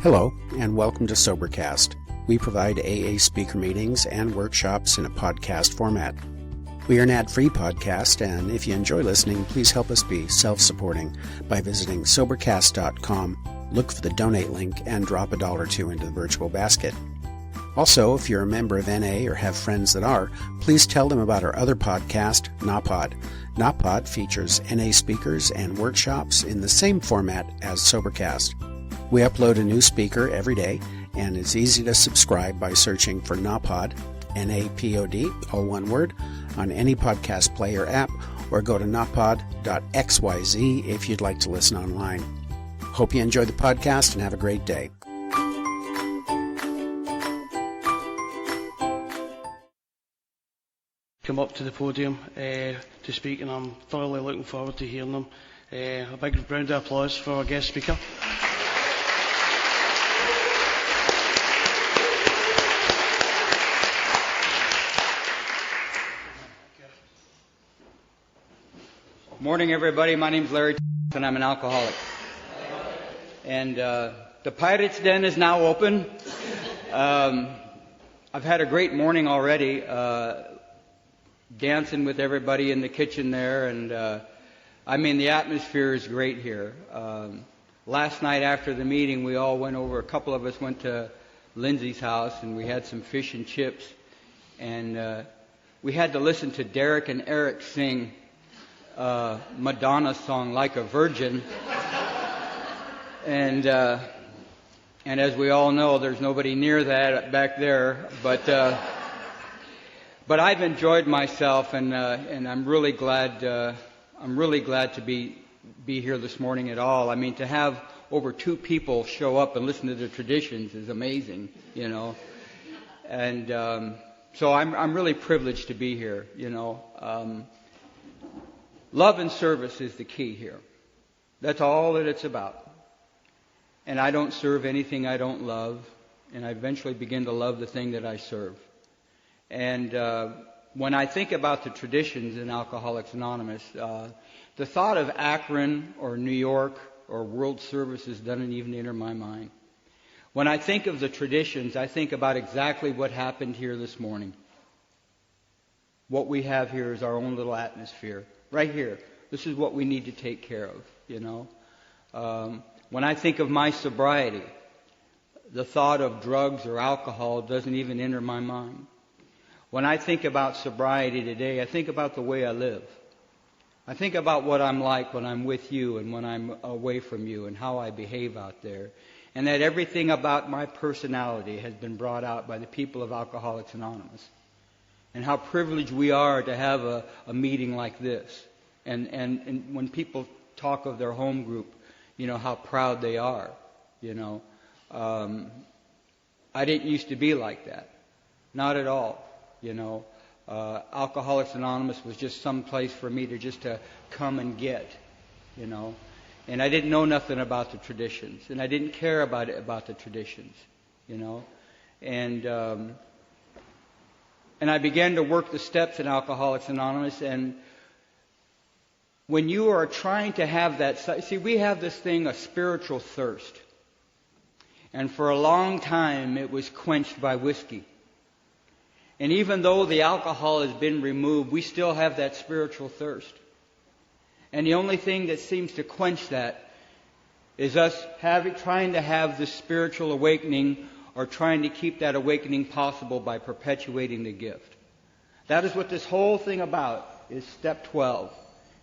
Hello, and welcome to Sobercast. We provide AA speaker meetings and workshops in a podcast format. We are an ad-free podcast, and if you enjoy listening, please help us be self-supporting by visiting Sobercast.com, look for the donate link, and drop $1 or $2 into the virtual basket. Also, if you're a member of NA or have friends that are, please tell them about our other podcast, NAPOD. NAPOD features NA speakers and workshops in the same format as Sobercast. We upload a new speaker every day, and it's easy to subscribe by searching for NAPOD, N-A-P-O-D, all one word, on any podcast player app, or go to napod.xyz if you'd like to listen online. Hope you enjoy the podcast and have a great day. Come up to the podium to speak, and I'm thoroughly looking forward to hearing them. A big round of applause for our guest speaker. Morning, everybody. My name's Larry, and I'm an alcoholic. And the Pirate's Den is now open. I've had a great morning already, dancing with everybody in the kitchen there, and the atmosphere is great here. Last night after the meeting, we all went over. A couple of us went to Lindsay's house, and we had some fish and chips, and we had to listen to Derek and Eric sing Madonna's song "Like a Virgin," and as we all know, there's nobody near that back there. But I've enjoyed myself, and I'm really glad. I'm really glad to be here this morning at all. I mean, to have over 2 people show up and listen to the traditions is amazing, you know. And so I'm really privileged to be here, you know. Love and service is the key here. That's all that it's about. And I don't serve anything I don't love, and I eventually begin to love the thing that I serve. And when I think about the traditions in Alcoholics Anonymous, the thought of Akron or New York or World Services doesn't even enter my mind. When I think of the traditions, I think about exactly what happened here this morning. What we have here is our own little atmosphere. Right here. This is what we need to take care of, you know. When I think of my sobriety, the thought of drugs or alcohol doesn't even enter my mind. When I think about sobriety today, I think about the way I live. I think about what I'm like when I'm with you and when I'm away from you and how I behave out there. And that everything about my personality has been brought out by the people of Alcoholics Anonymous. And how privileged we are to have a meeting like this. And when people talk of their home group, you know, how proud they are, you know. I didn't used to be like that. Not at all, you know. Alcoholics Anonymous was just some place for me to come and get, you know. And I didn't know nothing about the traditions. And I didn't care about the traditions, you know. And I began to work the steps in Alcoholics Anonymous, and when you are trying to have that, see, we have this thing, a spiritual thirst. And for a long time, it was quenched by whiskey. And even though the alcohol has been removed, we still have that spiritual thirst. And the only thing that seems to quench that is us trying to have this spiritual awakening, or trying to keep that awakening possible by perpetuating the gift. That is what this whole thing about is step 12.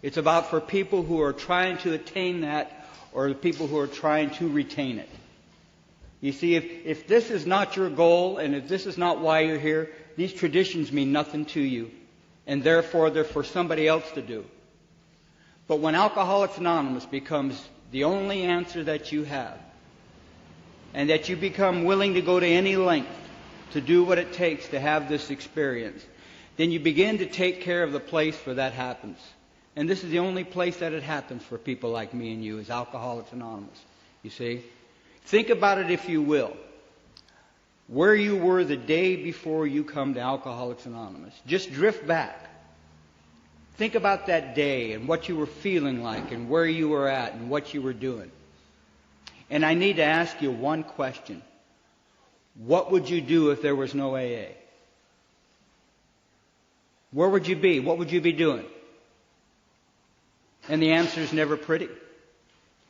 It's about for people who are trying to attain that, or the people who are trying to retain it. You see, if this is not your goal, and if this is not why you're here, these traditions mean nothing to you. And therefore, they're for somebody else to do. But when Alcoholics Anonymous becomes the only answer that you have, and that you become willing to go to any length to do what it takes to have this experience, then you begin to take care of the place where that happens. And this is the only place that it happens for people like me and you, is Alcoholics Anonymous. You see? Think about it, if you will. Where you were the day before you come to Alcoholics Anonymous. Just drift back. Think about that day and what you were feeling like and where you were at and what you were doing. And I need to ask you one question. What would you do if there was no AA? Where would you be? What would you be doing? And the answer is never pretty.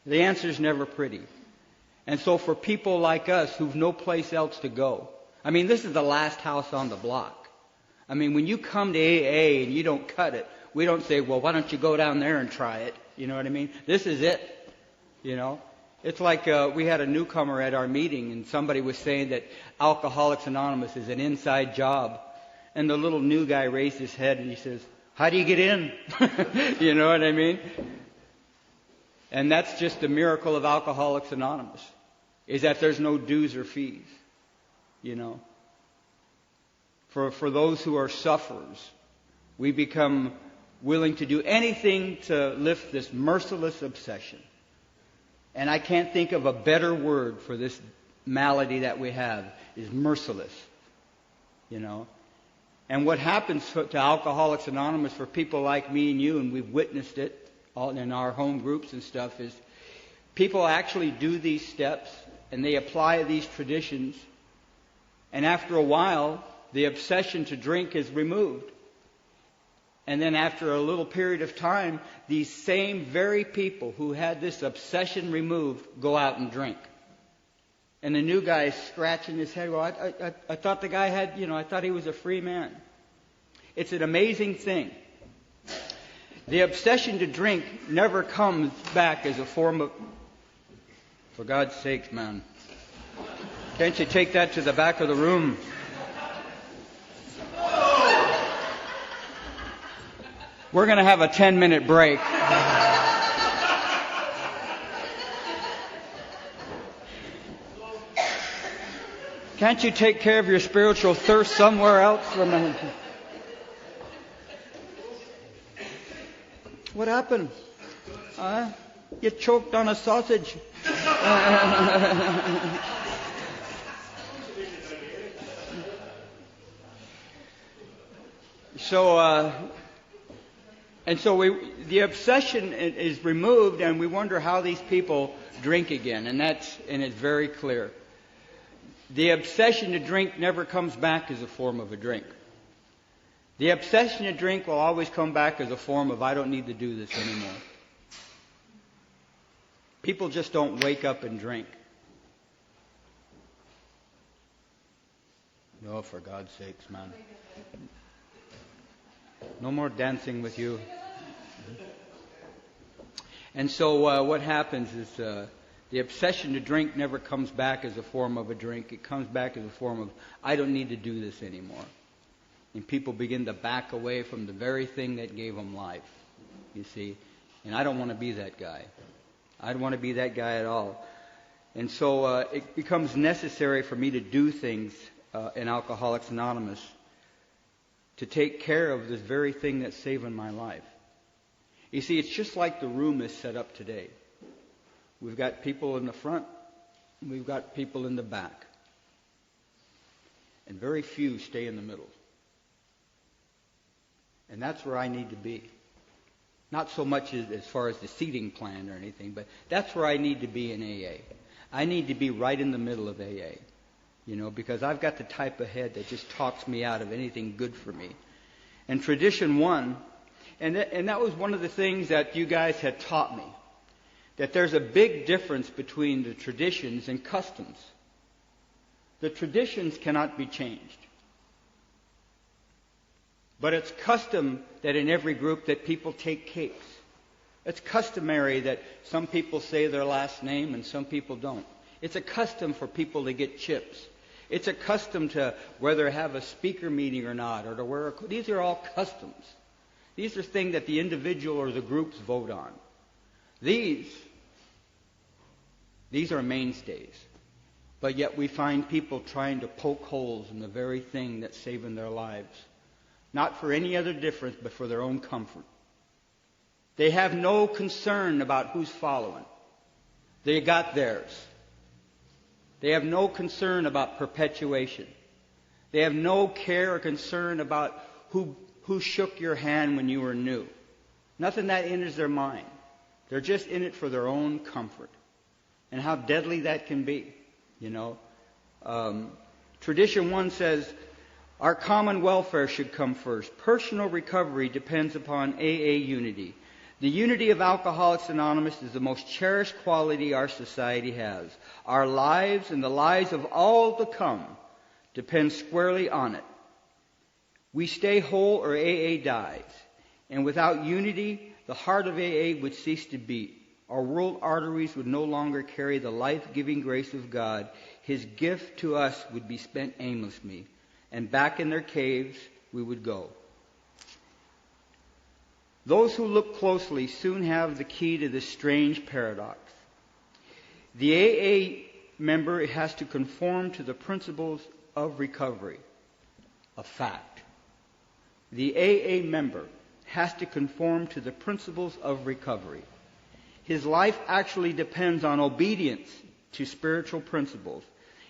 The answer is never pretty. And so for people like us who've no place else to go, I mean, this is the last house on the block. I mean, when you come to AA and you don't cut it, we don't say, well, why don't you go down there and try it? You know what I mean? This is it. You know? It's like we had a newcomer at our meeting and somebody was saying that Alcoholics Anonymous is an inside job. And the little new guy raised his head and he says, how do you get in? You know what I mean? And that's just the miracle of Alcoholics Anonymous, is that there's no dues or fees. You know? For those who are sufferers, we become willing to do anything to lift this merciless obsession. And I can't think of a better word for this malady that we have, is merciless. You know? And what happens to Alcoholics Anonymous for people like me and you, and we've witnessed it all in our home groups and stuff, is people actually do these steps and they apply these traditions. And after a while, the obsession to drink is removed. And then after a little period of time, these same very people who had this obsession removed go out and drink. And the new guy is scratching his head. Well, I thought the guy had, I thought he was a free man. It's an amazing thing. The obsession to drink never comes back as a form of... For God's sakes, man. Can't you take that to the back of the room? We're going to have a 10-minute break. Can't you take care of your spiritual thirst somewhere else? What happened? You choked on a sausage. So the obsession is removed, and we wonder how these people drink again, and it's very clear. The obsession to drink never comes back as a form of a drink. The obsession to drink will always come back as a form of, I don't need to do this anymore. People just don't wake up and drink. Oh, for God's sakes, man. No more dancing with you. And so what happens is the obsession to drink never comes back as a form of a drink. It comes back as a form of, I don't need to do this anymore. And people begin to back away from the very thing that gave them life, you see. And I don't want to be that guy. I don't want to be that guy at all. And so it becomes necessary for me to do things in Alcoholics Anonymous to take care of this very thing that's saving my life. You see, it's just like the room is set up today. We've got people in the front, and we've got people in the back. And very few stay in the middle. And that's where I need to be. Not so much as far as the seating plan or anything, but that's where I need to be in AA. I need to be right in the middle of AA. Because I've got the type of head that just talks me out of anything good for me. And tradition one, and that was one of the things that you guys had taught me, that there's a big difference between the traditions and customs. The traditions cannot be changed. But it's custom that in every group that people take cakes. It's customary that some people say their last name and some people don't. It's a custom for people to get chips. It's a custom to whether have a speaker meeting or not, or to wear a... These are all customs. These are things that the individual or the groups vote on. These are mainstays. But yet we find people trying to poke holes in the very thing that's saving their lives. Not for any other difference, but for their own comfort. They have no concern about who's following. They got theirs. They have no concern about perpetuation. They have no care or concern about who shook your hand when you were new. Nothing that enters their mind. They're just in it for their own comfort. and how deadly that can be. Tradition 1 says, our common welfare should come first. Personal recovery depends upon AA unity. The unity of Alcoholics Anonymous is the most cherished quality our society has. Our lives and the lives of all to come depend squarely on it. We stay whole or AA dies. And without unity, the heart of AA would cease to beat. Our world arteries would no longer carry the life-giving grace of God. His gift to us would be spent aimlessly. And back in their caves we would go. Those who look closely soon have the key to this strange paradox. The AA member has to conform to the principles of recovery. A fact. The AA member has to conform to the principles of recovery. His life actually depends on obedience to spiritual principles.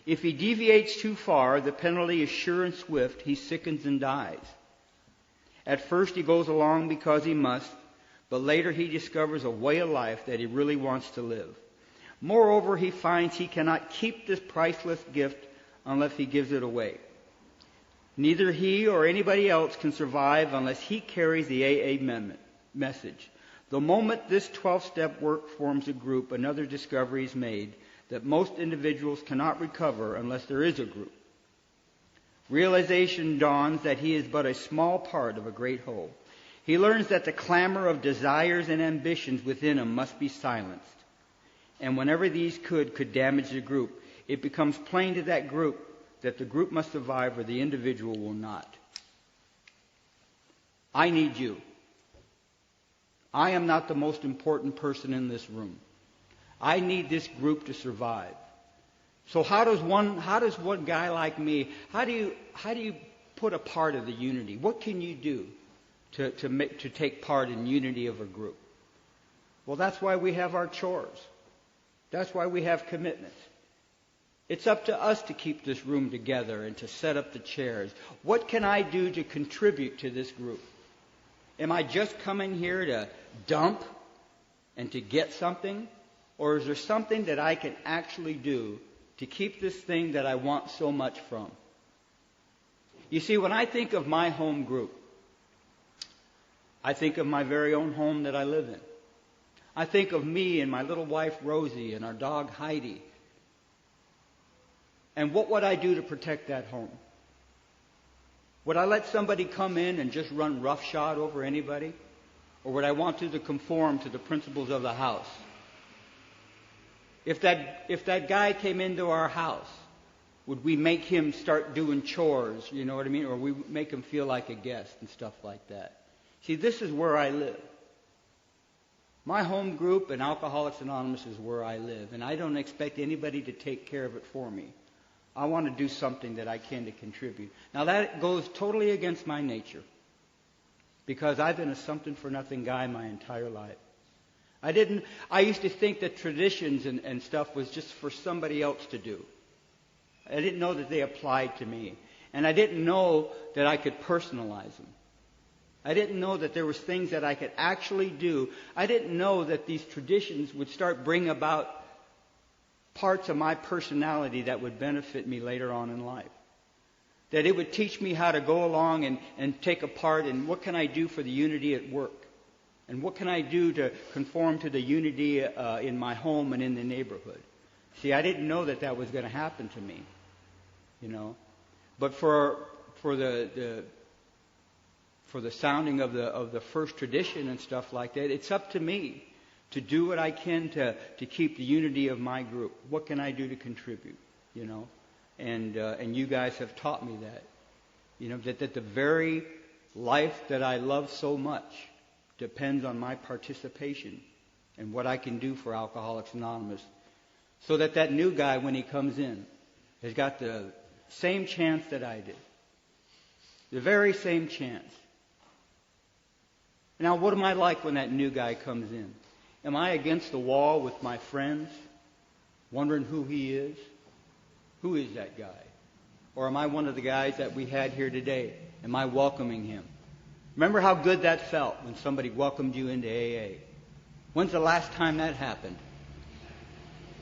If he deviates too far, the penalty is sure and swift. He sickens and dies. At first he goes along because he must, but later he discovers a way of life that he really wants to live. Moreover, he finds he cannot keep this priceless gift unless he gives it away. Neither he or anybody else can survive unless he carries the AA message. The moment this 12-step work forms a group, another discovery is made that most individuals cannot recover unless there is a group. Realization dawns that he is but a small part of a great whole. He learns that the clamor of desires and ambitions within him must be silenced. And whenever these could damage the group, it becomes plain to that group that the group must survive or the individual will not. I need you. I am not the most important person in this room. I need this group to survive. So how does one guy like me, how do you put a part of the unity? What can you do to take part in unity of a group? Well, that's why we have our chores. That's why we have commitments. It's up to us to keep this room together and to set up the chairs. What can I do to contribute to this group? Am I just coming here to dump and to get something? Or is there something that I can actually do to keep this thing that I want so much from? You see, when I think of my home group, I think of my very own home that I live in. I think of me and my little wife Rosie and our dog Heidi. And what would I do to protect that home? Would I let somebody come in and just run roughshod over anybody? Or would I want to conform to the principles of the house? If that guy came into our house, would we make him start doing chores, you know what I mean? Or we make him feel like a guest and stuff like that? See, this is where I live. My home group and Alcoholics Anonymous is where I live, and I don't expect anybody to take care of it for me. I want to do something that I can to contribute. Now that goes totally against my nature, because I've been a something-for-nothing guy my entire life. I used to think that traditions and stuff was just for somebody else to do. I didn't know that they applied to me. And I didn't know that I could personalize them. I didn't know that there was things that I could actually do. I didn't know that these traditions would start bringing about parts of my personality that would benefit me later on in life. That it would teach me how to go along and take a part in what can I do for the unity at work. And what can I do to conform to the unity in my home and in the neighborhood? See, I didn't know that was going to happen to me, you know. But for the sounding of the first tradition and stuff like that, it's up to me to do what I can to keep the unity of my group. What can I do to contribute, you know? And you guys have taught me that, you know, that the very life that I love so much depends on my participation and what I can do for Alcoholics Anonymous, so that new guy, when he comes in, has got the same chance that I did. The very same chance. Now, what am I like when that new guy comes in? Am I against the wall with my friends, wondering who he is? Who is that guy? Or am I one of the guys that we had here today? Am I welcoming him? Remember how good that felt when somebody welcomed you into AA? When's the last time that happened?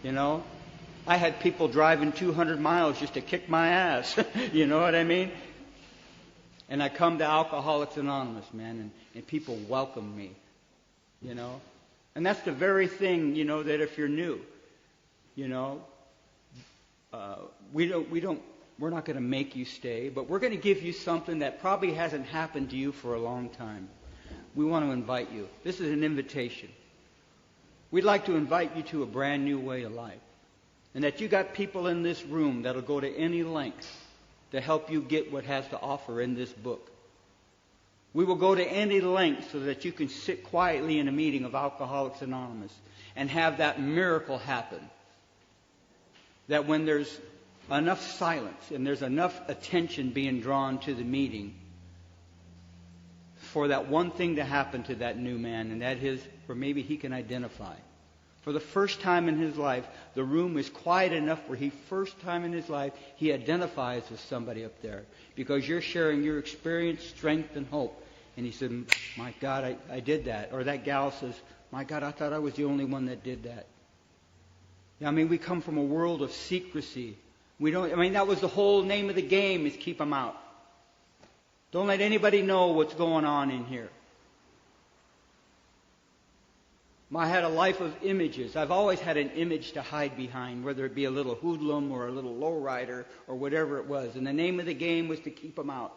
You know? I had people driving 200 miles just to kick my ass. You know what I mean? And I come to Alcoholics Anonymous, man, and people welcome me. You know? And that's the very thing, you know, that if you're new, you know, we're not going to make you stay, but we're going to give you something that probably hasn't happened to you for a long time. We want to invite you. This is an invitation. We'd like to invite you to a brand new way of life. And that you got people in this room that'll go to any length to help you get what has to offer in this book. We will go to any length so that you can sit quietly in a meeting of Alcoholics Anonymous and have that miracle happen. That when there's enough silence and there's enough attention being drawn to the meeting for that one thing to happen to that new man, and that is, or maybe he can identify. For the first time in his life, the room is quiet enough where first time in his life, he identifies with somebody up there. Because you're sharing your experience, strength, and hope. And he said, my God, I did that. Or that gal says, my God, I thought I was the only one that did that. Yeah, I mean, we come from a world of secrecy. That was the whole name of the game, is keep them out. Don't let anybody know what's going on in here. I had a life of images. I've always had an image to hide behind, whether it be a little hoodlum or a little lowrider or whatever it was. And the name of the game was to keep them out.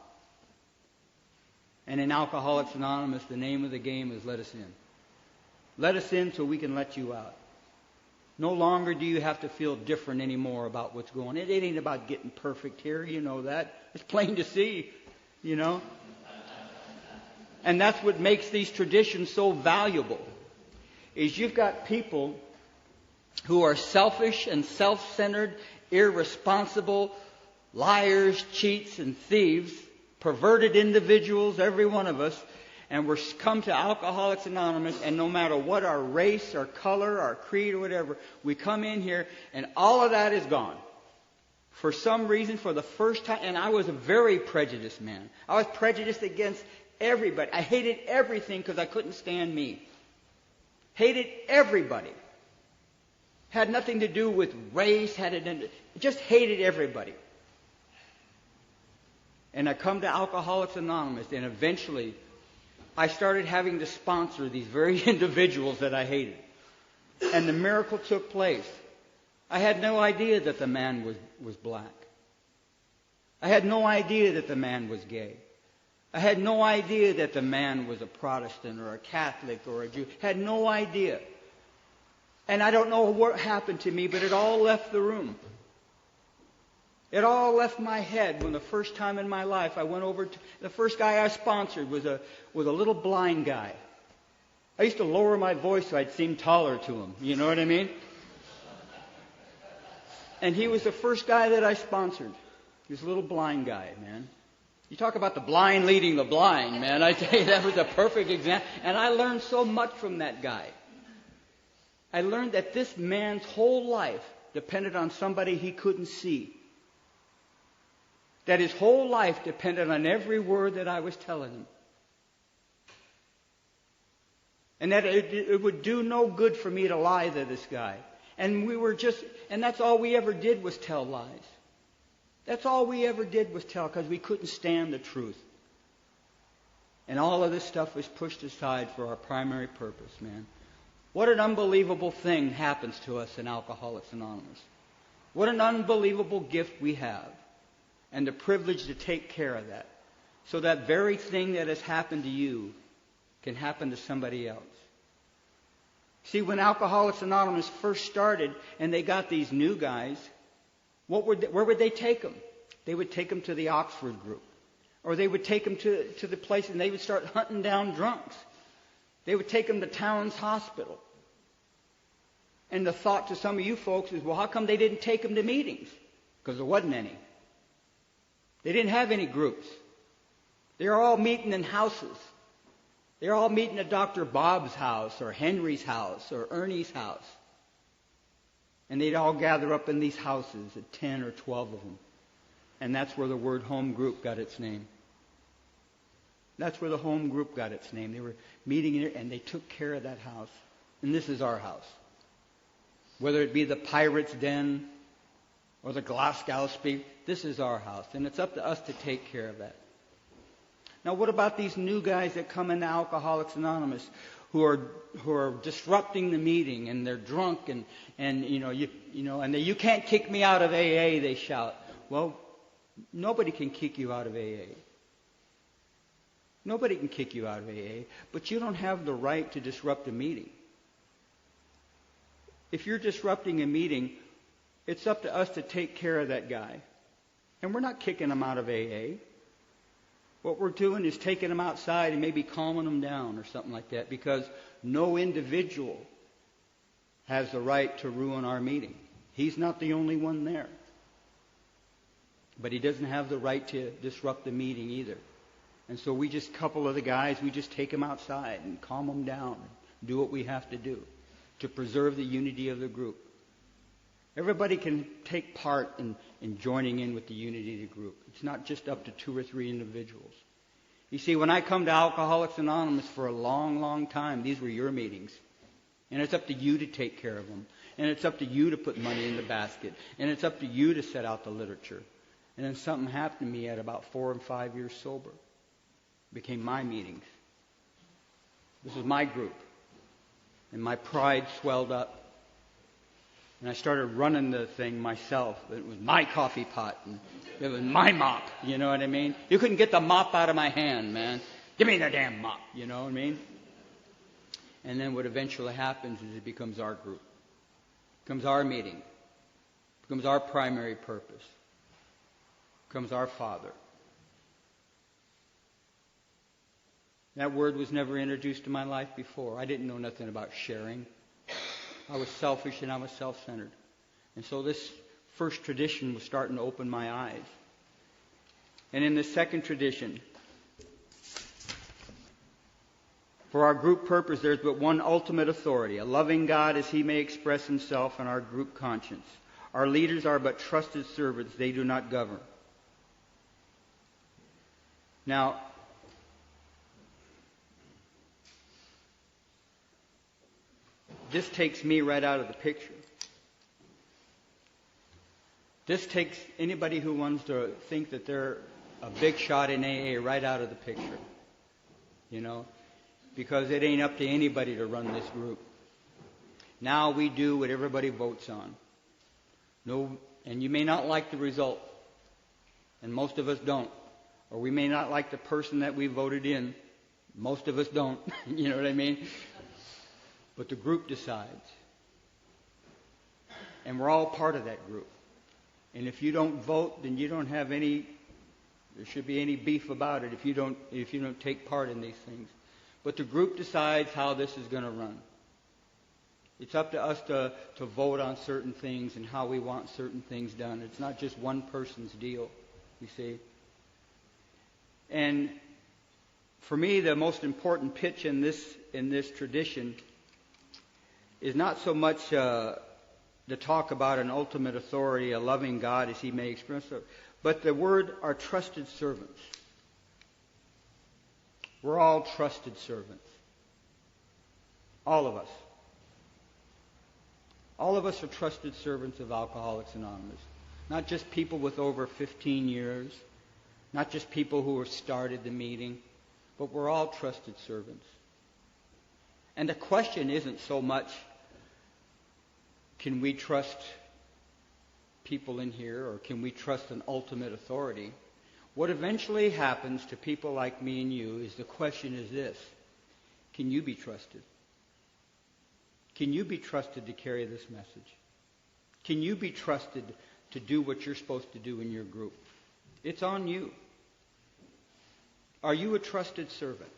And in Alcoholics Anonymous, the name of the game is let us in. Let us in so we can let you out. No longer do you have to feel different anymore about what's going on. It ain't about getting perfect here, you know that. It's plain to see, you know. And that's what makes these traditions so valuable. Is you've got people who are selfish and self-centered, irresponsible, liars, cheats, and thieves, perverted individuals, every one of us, and we're come to Alcoholics Anonymous, and no matter what our race, our color, our creed, or whatever, we come in here, and all of that is gone. For some reason, for the first time, and I was a very prejudiced man. I was prejudiced against everybody. I hated everything because I couldn't stand me. Hated everybody. Had nothing to do with race. Just hated everybody. And I come to Alcoholics Anonymous, and eventually I started having to sponsor these very individuals that I hated. And the miracle took place. I had no idea that the man was black. I had no idea that the man was gay. I had no idea that the man was a Protestant or a Catholic or a Jew. Had no idea. And I don't know what happened to me, but it all left the room. It all left my head when the first time in my life I went over to... The first guy I sponsored was a little blind guy. I used to lower my voice so I'd seem taller to him. You know what I mean? And he was the first guy that I sponsored. This little blind guy, man. You talk about the blind leading the blind, man. I tell you, that was a perfect example. And I learned so much from that guy. I learned that this man's whole life depended on somebody he couldn't see. That his whole life depended on every word that I was telling him. And that it would do no good for me to lie to this guy. And that's all we ever did was tell lies. That's all we ever did was tell, because we couldn't stand the truth. And all of this stuff was pushed aside for our primary purpose, man. What an unbelievable thing happens to us in Alcoholics Anonymous. What an unbelievable gift we have. And the privilege to take care of that. So that very thing that has happened to you can happen to somebody else. See, when Alcoholics Anonymous first started and they got these new guys, where would they take them? They would take them to the Oxford group. Or they would take them to the place and they would start hunting down drunks. They would take them to Towns Hospital. And the thought to some of you folks is, well, how come they didn't take them to meetings? Because there wasn't any. They didn't have any groups. They were all meeting in houses. They were all meeting at Dr. Bob's house or Henry's house or Ernie's house. And they'd all gather up in these houses, at 10 or 12 of them. And that's where the word home group got its name. That's where the home group got its name. They were meeting in there and they took care of that house. And this is our house. whether it be the Pirate's Den or the Glasgow Speak. This is our house, and it's up to us to take care of that. Now, what about these new guys that come into Alcoholics Anonymous who are disrupting the meeting, and they're drunk, and you can't kick me out of AA, they shout. Well, nobody can kick you out of AA. Nobody can kick you out of AA, but you don't have the right to disrupt a meeting. If you're disrupting a meeting, it's up to us to take care of that guy. And we're not kicking him out of AA. What we're doing is taking him outside and maybe calming him down or something like that, because no individual has the right to ruin our meeting. He's not the only one there. But he doesn't have the right to disrupt the meeting either. And so we just, couple of the guys, we just take them outside and calm them down and do what we have to do to preserve the unity of the group. Everybody can take part in joining in with the unity of the group. It's not just up to 2 or 3 individuals. You see, when I come to Alcoholics Anonymous for a long, long time, these were your meetings. And it's up to you to take care of them. And it's up to you to put money in the basket. And it's up to you to set out the literature. And then something happened to me at about 4 and 5 years sober. Became my meetings. This was my group. And my pride swelled up. And I started running the thing myself. It was my coffee pot. And it was my mop. You know what I mean? You couldn't get the mop out of my hand, man. Give me the damn mop. You know what I mean? And then what eventually happens is it becomes our group. It becomes our meeting. It becomes our primary purpose. It becomes our Father. That word was never introduced to my life before. I didn't know nothing about sharing. I was selfish and I was self-centered. And so this first tradition was starting to open my eyes. And in the second tradition, for our group purpose, there's but one ultimate authority, a loving God as he may express himself in our group conscience. Our leaders are but trusted servants. They do not govern. Now, this takes me right out of the picture. This takes anybody who wants to think that they're a big shot in AA right out of the picture. You know? Because it ain't up to anybody to run this group. Now we do what everybody votes on. No, and you may not like the result. And most of us don't. Or we may not like the person that we voted in. Most of us don't. You know what I mean? But the group decides. And we're all part of that group. And if you don't vote, then you don't have any, there should be any beef about it if you don't take part in these things. But the group decides how this is going to run. It's up to us to vote on certain things and how we want certain things done. It's not just one person's deal, you see. And for me, the most important pitch in this tradition is not so much to talk about an ultimate authority, a loving God as he may express it, but the word our trusted servants. We're all trusted servants. All of us. All of us are trusted servants of Alcoholics Anonymous. Not just people with over 15 years, not just people who have started the meeting, but we're all trusted servants. And the question isn't so much, can we trust people in here, or can we trust an ultimate authority? What eventually happens to people like me and you is the question is this: can you be trusted? Can you be trusted to carry this message? Can you be trusted to do what you're supposed to do in your group? It's on you. Are you a trusted servant?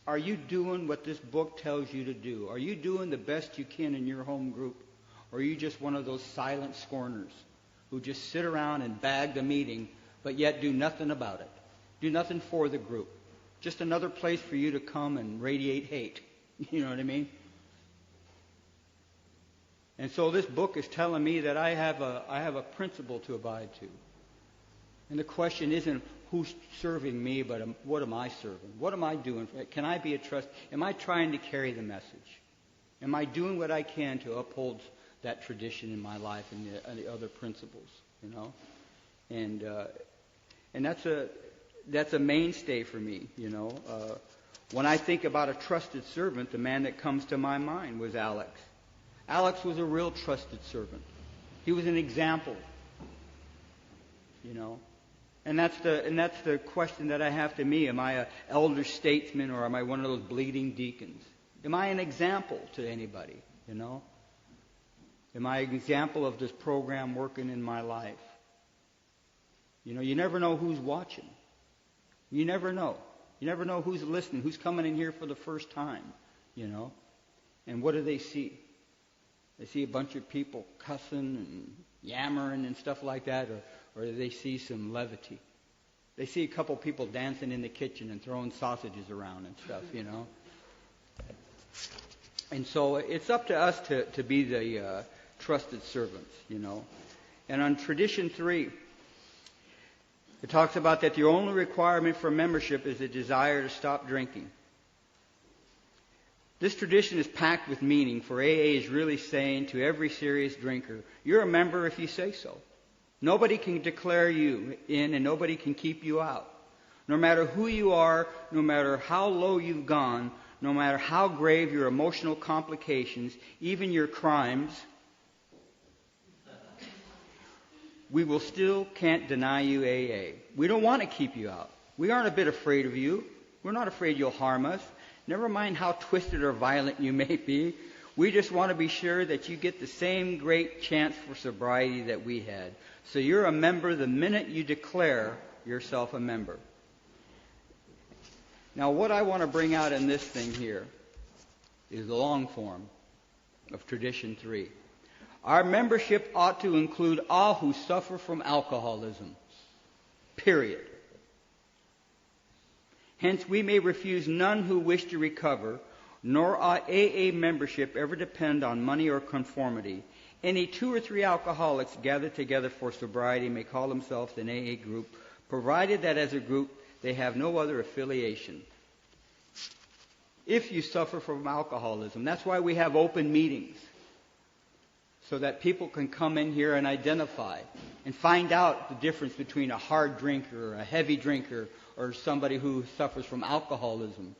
Are you doing what this book tells you to do? Are you doing the best you can in your home group? Or are you just one of those silent scorners who just sit around and bag the meeting, but yet do nothing about it? Do nothing for the group. Just another place for you to come and radiate hate. You know what I mean? And so this book is telling me that I have a principle to abide to. And the question isn't who's serving me, but what am I serving? What am I doing? Can I be a trust? Am I trying to carry the message? Am I doing what I can to uphold that tradition in my life and the other principles, you know. And that's a mainstay for me, you know. When I think about a trusted servant, the man that comes to my mind was Alex. Alex was a real trusted servant. He was an example, you know. And that's the question that I have to me. Am I an elder statesman, or am I one of those bleeding deacons? Am I an example to anybody, you know? Am I an example of this program working in my life? You know, you never know who's watching. You never know. You never know who's listening, who's coming in here for the first time, you know. And what do they see? They see a bunch of people cussing and yammering and stuff like that, or do they see some levity? They see a couple people dancing in the kitchen and throwing sausages around and stuff, you know. And so it's up to us to be the trusted servants, you know. And on Tradition 3, it talks about that the only requirement for membership is a desire to stop drinking. This tradition is packed with meaning, for AA is really saying to every serious drinker, you're a member if you say so. Nobody can declare you in, and nobody can keep you out. No matter who you are, no matter how low you've gone, no matter how grave your emotional complications, even your crimes, we will still can't deny you AA. We don't want to keep you out. We aren't a bit afraid of you. We're not afraid you'll harm us. Never mind how twisted or violent you may be. We just want to be sure that you get the same great chance for sobriety that we had. So you're a member the minute you declare yourself a member. Now, what I want to bring out in this thing here is the long form of Tradition 3. Our membership ought to include all who suffer from alcoholism. Period. Hence, we may refuse none who wish to recover, nor ought AA membership ever depend on money or conformity. Any 2 or 3 alcoholics gathered together for sobriety may call themselves an AA group, provided that as a group they have no other affiliation. If you suffer from alcoholism, that's why we have open meetings, so that people can come in here and identify and find out the difference between a hard drinker or a heavy drinker or somebody who suffers from alcoholism.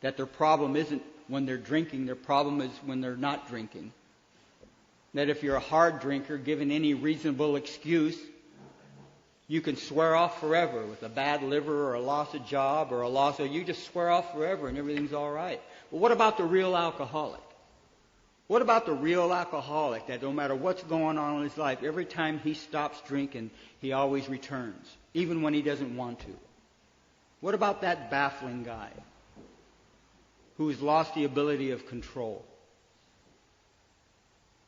That their problem isn't when they're drinking, their problem is when they're not drinking. That if you're a hard drinker, given any reasonable excuse, you can swear off forever with a bad liver or a loss of job or a loss of... You just swear off forever and everything's all right. But what about the real alcoholic? What about the real alcoholic that no matter what's going on in his life, every time he stops drinking, he always returns, even when he doesn't want to? What about that baffling guy who's lost the ability of control?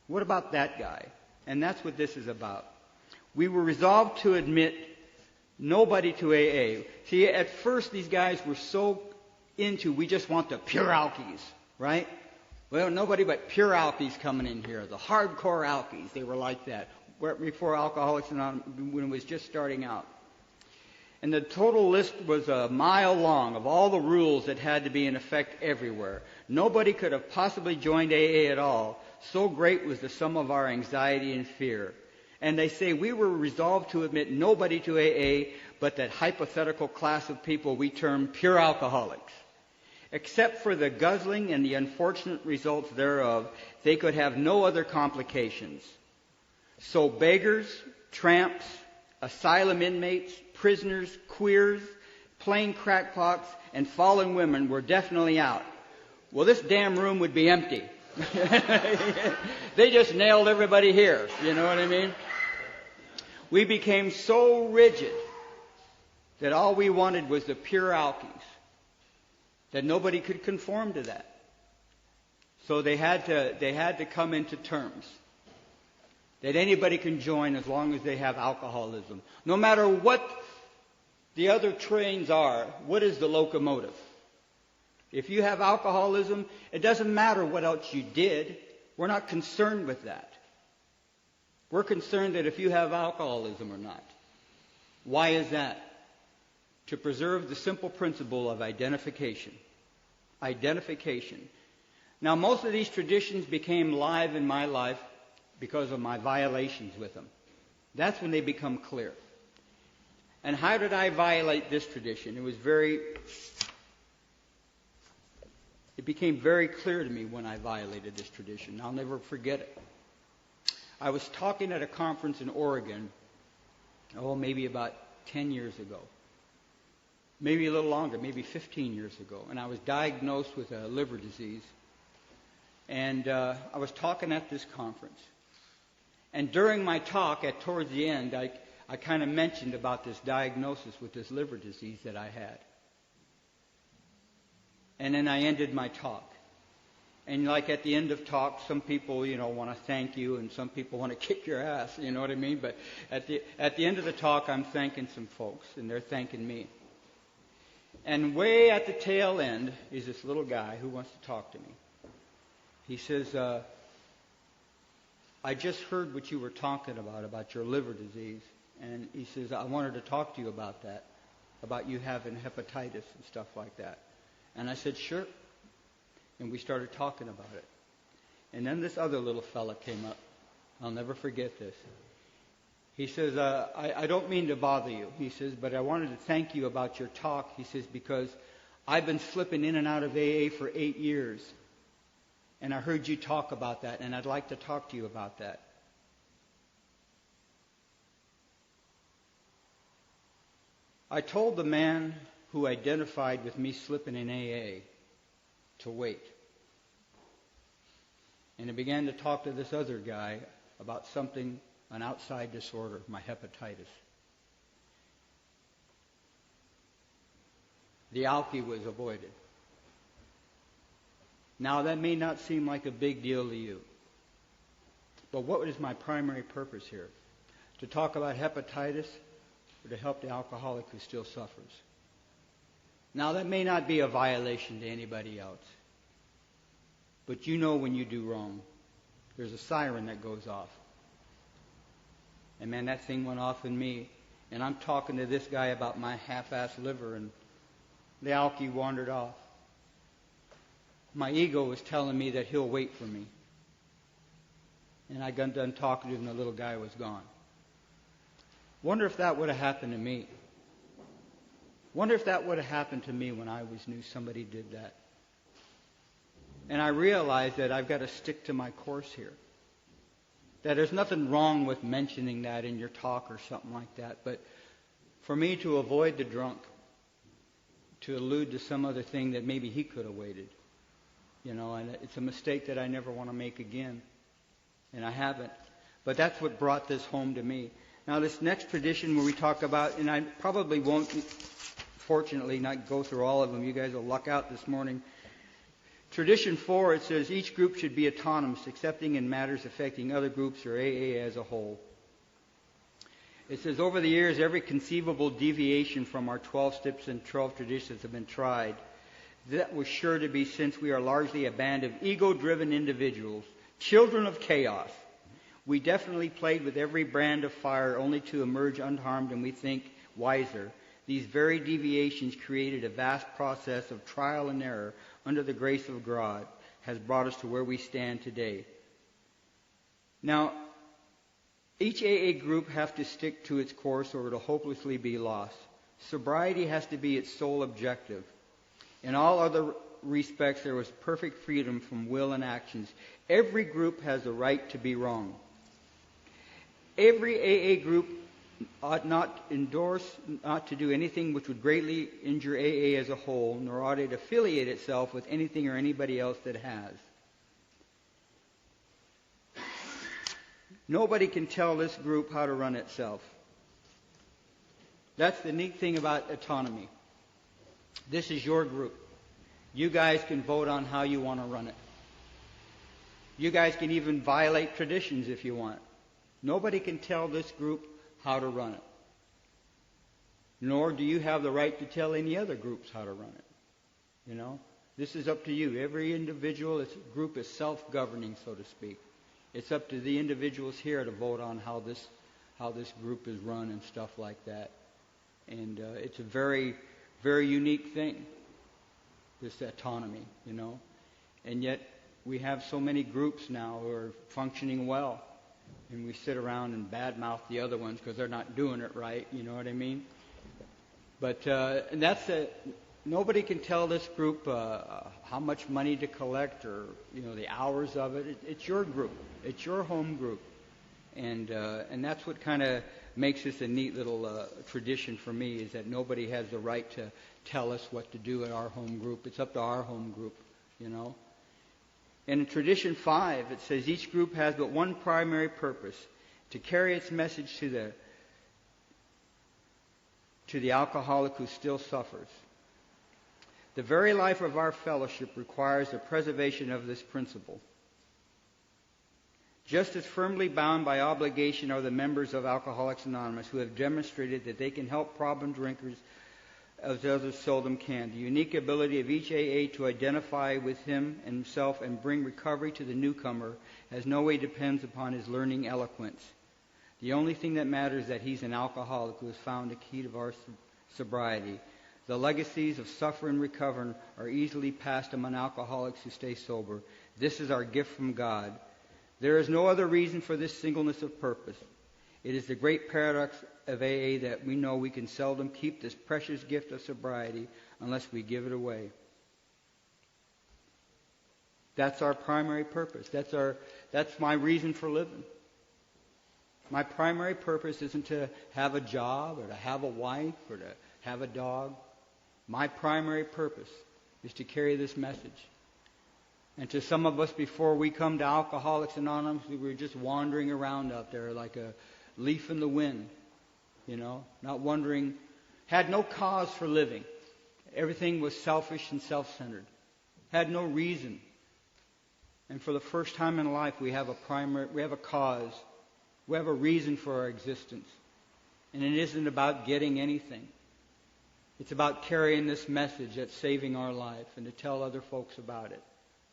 What about that guy? And that's what this is about. We were resolved to admit nobody to AA. See, at first these guys were so into, we just want the pure alkies, right? Well, nobody but pure alkies coming in here. The hardcore alkies, they were like that. Before Alcoholics Anonymous, when it was just starting out. And the total list was a mile long of all the rules that had to be in effect everywhere. Nobody could have possibly joined AA at all. So great was the sum of our anxiety and fear. And they say we were resolved to admit nobody to AA but that hypothetical class of people we term pure alcoholics. Except for the guzzling and the unfortunate results thereof, they could have no other complications. So beggars, tramps, asylum inmates, prisoners, queers, plain crackpots, and fallen women were definitely out. Well, this damn room would be empty. They just nailed everybody here. You know what I mean? We became so rigid that all we wanted was the pure alkies, that nobody could conform to that. So they had to come into terms that anybody can join as long as they have alcoholism. No matter what the other trains are, what is the locomotive? If you have alcoholism, it doesn't matter what else you did. We're not concerned with that. We're concerned that if you have alcoholism or not. Why is that? To preserve the simple principle of identification. Identification. Now, most of these traditions became live in my life because of my violations with them. That's when they become clear. And how did I violate this tradition? It became very clear to me when I violated this tradition. I'll never forget it. I was talking at a conference in Oregon, maybe about 10 years ago. Maybe a little longer, maybe 15 years ago. And I was diagnosed with a liver disease. And I was talking at this conference. And during my talk, towards the end, I kind of mentioned about this diagnosis with this liver disease that I had. And then I ended my talk. And like at the end of talk, some people, want to thank you, and some people want to kick your ass, you know what I mean? But at the end of the talk, I'm thanking some folks, and they're thanking me. And way at the tail end is this little guy who wants to talk to me. He says, I just heard what you were talking about your liver disease. And he says, I wanted to talk to you about that, about you having hepatitis and stuff like that. And I said, sure. And we started talking about it. And then this other little fella came up. I'll never forget this. He says, I don't mean to bother you. He says, but I wanted to thank you about your talk. He says, because I've been slipping in and out of AA for 8 years. And I heard you talk about that, and I'd like to talk to you about that. I told the man who identified with me slipping in AA to wait. And I began to talk to this other guy about something, an outside disorder, my hepatitis. The alky was avoided. Now, that may not seem like a big deal to you. But what is my primary purpose here? To talk about hepatitis or to help the alcoholic who still suffers? Now, that may not be a violation to anybody else. But you know when you do wrong. There's a siren that goes off. And man, that thing went off in me. And I'm talking to this guy about my half-assed liver, and the alky wandered off. My ego was telling me that he'll wait for me. And I got done talking to him, and the little guy was gone. Wonder if that would have happened to me. Wonder if that would have happened to me when I knew somebody did that. And I realized that I've got to stick to my course here. That there's nothing wrong with mentioning that in your talk or something like that. But for me to avoid the drunk, to allude to some other thing that maybe he could have waited. And it's a mistake that I never want to make again. And I haven't. But that's what brought this home to me. Now, this next tradition where we talk about, and I probably won't, fortunately, not go through all of them. You guys will luck out this morning. Tradition 4, it says, each group should be autonomous, excepting in matters affecting other groups or AA as a whole. It says, over the years, every conceivable deviation from our 12 steps and 12 traditions have been tried. That was sure to be, since we are largely a band of ego-driven individuals, children of chaos. We definitely played with every brand of fire only to emerge unharmed and we think wiser. These very deviations created a vast process of trial and error under the grace of God has brought us to where we stand today. Now, each AA group has to stick to its course or it'll hopelessly be lost. Sobriety has to be its sole objective. In all other respects, there was perfect freedom from will and actions. Every group has the right to be wrong. Every AA group ought not to do anything which would greatly injure AA as a whole, nor ought it affiliate itself with anything or anybody else that has. Nobody can tell this group how to run itself. That's the neat thing about autonomy. This is your group. You guys can vote on how you want to run it. You guys can even violate traditions if you want. Nobody can tell this group how to run it. Nor do you have the right to tell any other groups how to run it. This is up to you. Every individual, group is self-governing, so to speak. It's up to the individuals here to vote on how this group is run and stuff like that. And it's a very, very unique thing, this autonomy, And yet we have so many groups now who are functioning well. and we sit around and badmouth the other ones because they're not doing it right. You know what I mean? But and that's nobody can tell this group how much money to collect or the hours of it. It's your group. It's your home group, and that's what kind of makes this a neat little tradition for me, is that nobody has the right to tell us what to do at our home group. It's up to our home group, And in Tradition 5, it says each group has but one primary purpose: to carry its message to the alcoholic who still suffers. The very life of our fellowship requires the preservation of this principle. Just as firmly bound by obligation are the members of Alcoholics Anonymous, who have demonstrated that they can help problem drinkers as others seldom can. The unique ability of each AA to identify with himself and bring recovery to the newcomer has no way depends upon his learning eloquence. The only thing that matters is that he's an alcoholic who has found the key to our sobriety. The legacies of suffer and recover are easily passed among alcoholics who stay sober. This is our gift from God. There is no other reason for this singleness of purpose. It is the great paradox of AA that we know we can seldom keep this precious gift of sobriety unless we give it away. That's our primary purpose. That's my reason for living. My primary purpose isn't to have a job or to have a wife or to have a dog. My primary purpose is to carry this message. And to some of us, before we come to Alcoholics Anonymous, we were just wandering around out there like a leaf in the wind, not wondering, had no cause for living. Everything was selfish and self-centered. Had no reason. And for the first time in life, we have a cause. We have a reason for our existence. And it isn't about getting anything. It's about carrying this message that's saving our life and to tell other folks about it.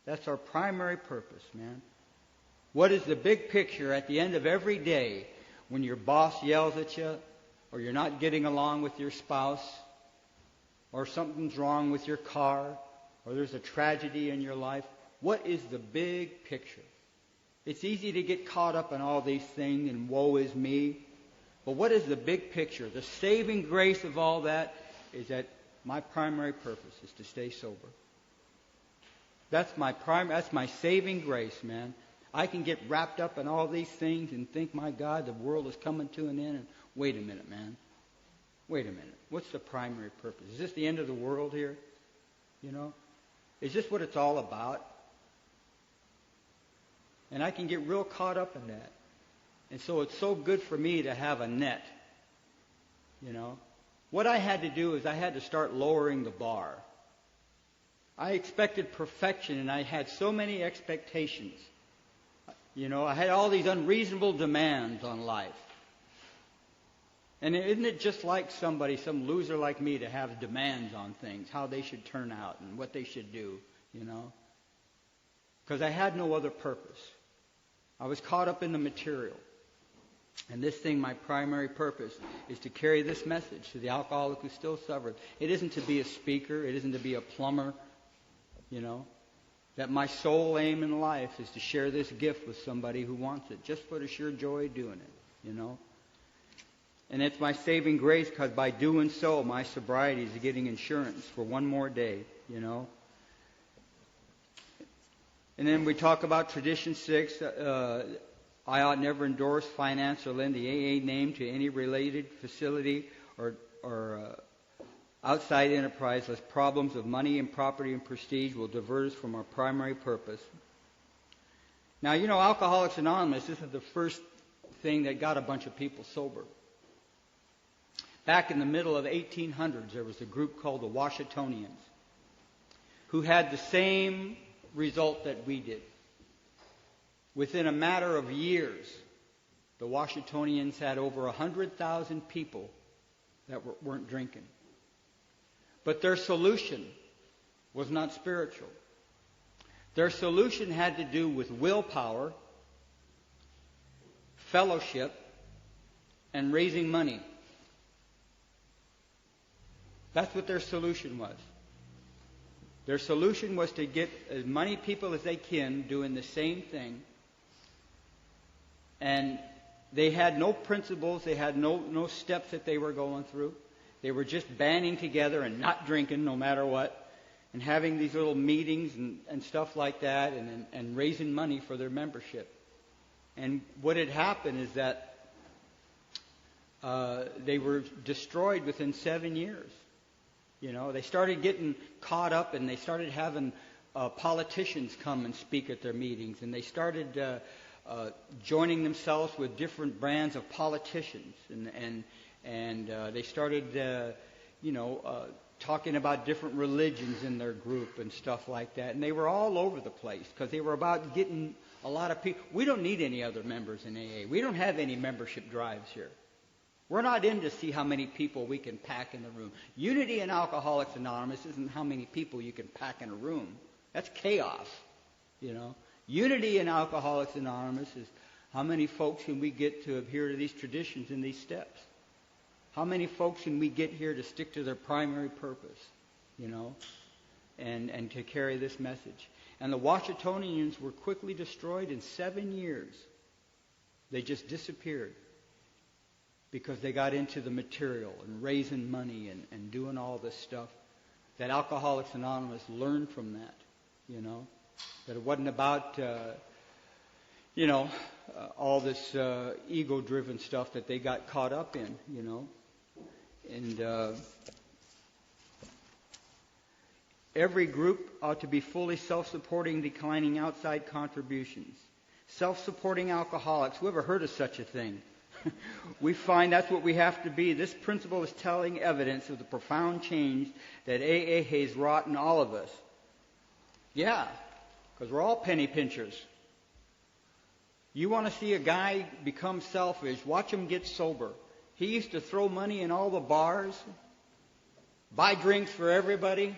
That's our primary purpose, man. What is the big picture at the end of every day when your boss yells at you, or you're not getting along with your spouse, or something's wrong with your car, or there's a tragedy in your life? What is the big picture? It's easy to get caught up in all these things and woe is me. But what is the big picture? The saving grace of all that is that my primary purpose is to stay sober. That's my saving grace, man. I can get wrapped up in all these things and think, my God, the world is coming to an end. And wait a minute, man. Wait a minute. What's the primary purpose? Is this the end of the world here? Is this what it's all about? And I can get real caught up in that. And so it's so good for me to have a net. What I had to do is I had to start lowering the bar. I expected perfection, and I had so many expectations. I had all these unreasonable demands on life. And isn't it just like some loser like me, to have demands on things, how they should turn out and what they should do, Because I had no other purpose. I was caught up in the material. And this thing, my primary purpose, is to carry this message to the alcoholic who still suffers. It isn't to be a speaker. It isn't to be a plumber. That my sole aim in life is to share this gift with somebody who wants it, just for the sheer joy of doing it, And it's my saving grace, because by doing so, my sobriety is getting insurance for one more day, And then we talk about Tradition 6. I ought never endorse, finance, or lend the AA name to any related facility or outside enterprise, lest problems of money and property and prestige will divert us from our primary purpose. Now, Alcoholics Anonymous isn't the first thing that got a bunch of people sober. Back in the middle of the 1800s, there was a group called the Washingtonians who had the same result that we did. Within a matter of years, the Washingtonians had over 100,000 people that weren't drinking. But their solution was not spiritual. Their solution had to do with willpower, fellowship, and raising money. That's what their solution was. Their solution was to get as many people as they can doing the same thing And they had no principles. They had no steps that they were going through. They were just banding together and not drinking no matter what, and having these little meetings and stuff like that, and raising money for their membership. And what had happened is that they were destroyed within 7 years. You know, they started getting caught up, and they started having politicians come and speak at their meetings, and they started joining themselves with different brands of politicians, and they started, talking about different religions in their group and stuff like that. And they were all over the place because they were about getting a lot of people. We don't need any other members in AA. We don't have any membership drives here. We're not in to see how many people we can pack in the room. Unity in Alcoholics Anonymous isn't how many people you can pack in a room. That's chaos, you know. Unity in Alcoholics Anonymous is how many folks can we get to adhere to these traditions and these steps? How many folks can we get here to stick to their primary purpose, you know, and to carry this message? And the Washingtonians were quickly destroyed in 7 years. They just disappeared because they got into the material and raising money and doing all this stuff that Alcoholics Anonymous learned from that, you know. That it wasn't about, all this ego-driven stuff that they got caught up in, you know. And every group ought to be fully self-supporting, declining outside contributions. Self-supporting alcoholics. Who ever heard of such a thing? We find that's what we have to be. This principle is telling evidence of the profound change that AA has wrought in all of us. Yeah, because we're all penny pinchers. You want to see a guy become selfish, watch him get sober. He used to throw money in all the bars, buy drinks for everybody.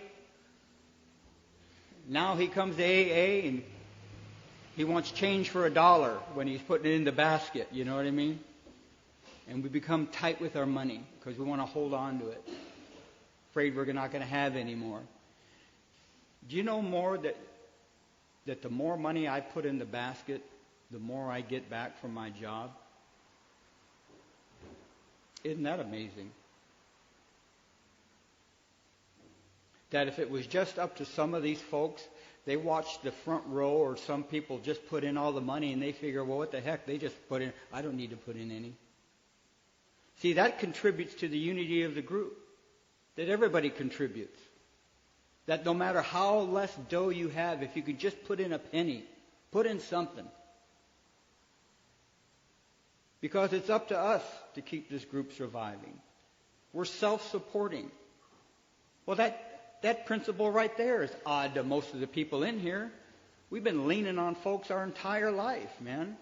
Now he comes to AA and he wants change for $1 when he's putting it in the basket. You know what I mean? And we become tight with our money because we want to hold on to it. Afraid we're not going to have any more. Do you know more that the more money I put in the basket, the more I get back from my job? Isn't that amazing? That if it was just up to some of these folks, they watch the front row, or some people just put in all the money and they figure, well, what the heck, they just put in, I don't need to put in any. See, that contributes to the unity of the group, that everybody contributes. That no matter how less dough you have, if you could just put in a penny, put in something. Because it's up to us to keep this group surviving. We're self-supporting. Well, that principle right there is odd to most of the people in here. We've been leaning on folks our entire life, man.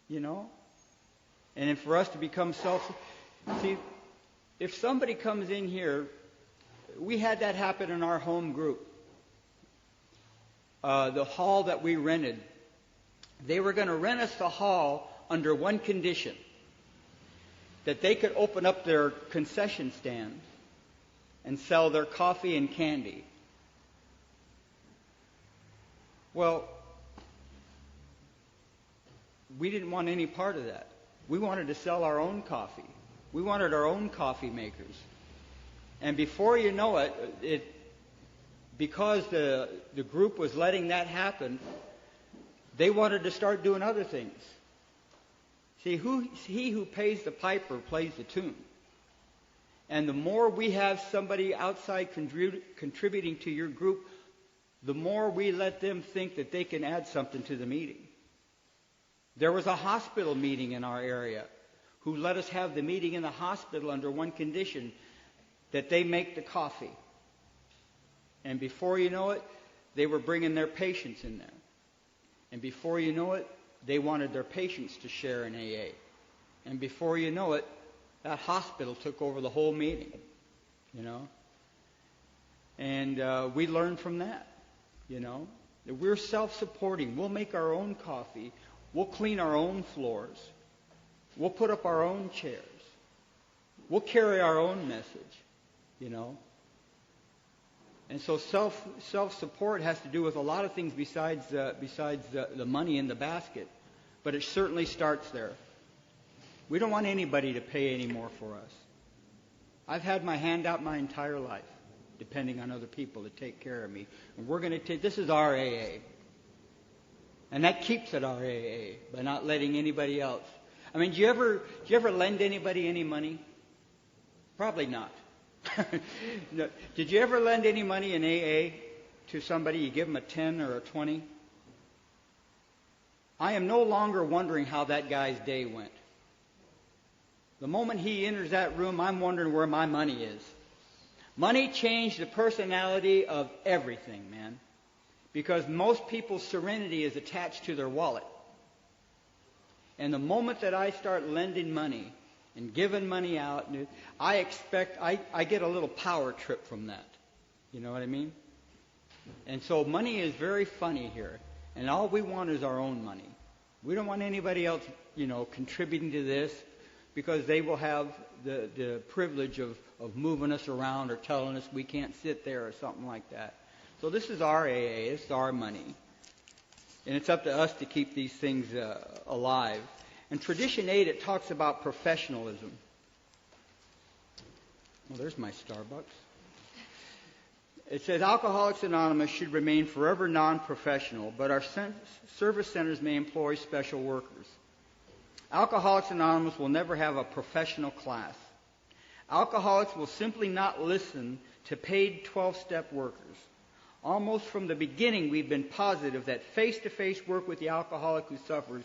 You know? And for us to become see, if somebody comes in here, we had that happen in our home group. The hall that we rented, they were going to rent us the hall under one condition, that they could open up their concession stand and sell their coffee and candy. Well, we didn't want any part of that. We wanted to sell our own coffee. We wanted our own coffee makers. And before you know it, because the group was letting that happen, they wanted to start doing other things. See, he who pays the piper plays the tune. And the more we have somebody outside contributing to your group, the more we let them think that they can add something to the meeting. There was a hospital meeting in our area who let us have the meeting in the hospital under one condition, that they make the coffee. And before you know it, they were bringing their patients in there. And before you know it, they wanted their patients to share in AA. And before you know it, that hospital took over the whole meeting, you know. And we learned from that, you know. That we're self-supporting. We'll make our own coffee. We'll clean our own floors. We'll put up our own chairs. We'll carry our own message, you know. And so self-support has to do with a lot of things besides the money in the basket. but it certainly starts there. We don't want anybody to pay any more for us. I've had my hand out my entire life, depending on other people to take care of me. And we're going to take, this is our AA. And that keeps it our AA, by not letting anybody else. I mean, do you ever lend anybody any money? Probably not. No. Did you ever lend any money in AA to somebody? You give them a 10 or a 20? I am no longer wondering how that guy's day went. The moment he enters that room, I'm wondering where my money is. Money changed the personality of everything, man. Because most people's serenity is attached to their wallet. And the moment that I start lending money and giving money out, I get a little power trip from that. You know what I mean? And so money is very funny here. And all we want is our own money. We don't want anybody else, contributing to this, because they will have the privilege of moving us around or telling us we can't sit there or something like that. So this is our AA. It's our money. And it's up to us to keep these things alive. In Tradition 8, it talks about professionalism. Well, there's my Starbucks. It says Alcoholics Anonymous should remain forever non-professional, but our service centers may employ special workers. Alcoholics Anonymous will never have a professional class. Alcoholics will simply not listen to paid 12-step workers. Almost from the beginning, we've been positive that face-to-face work with the alcoholic who suffers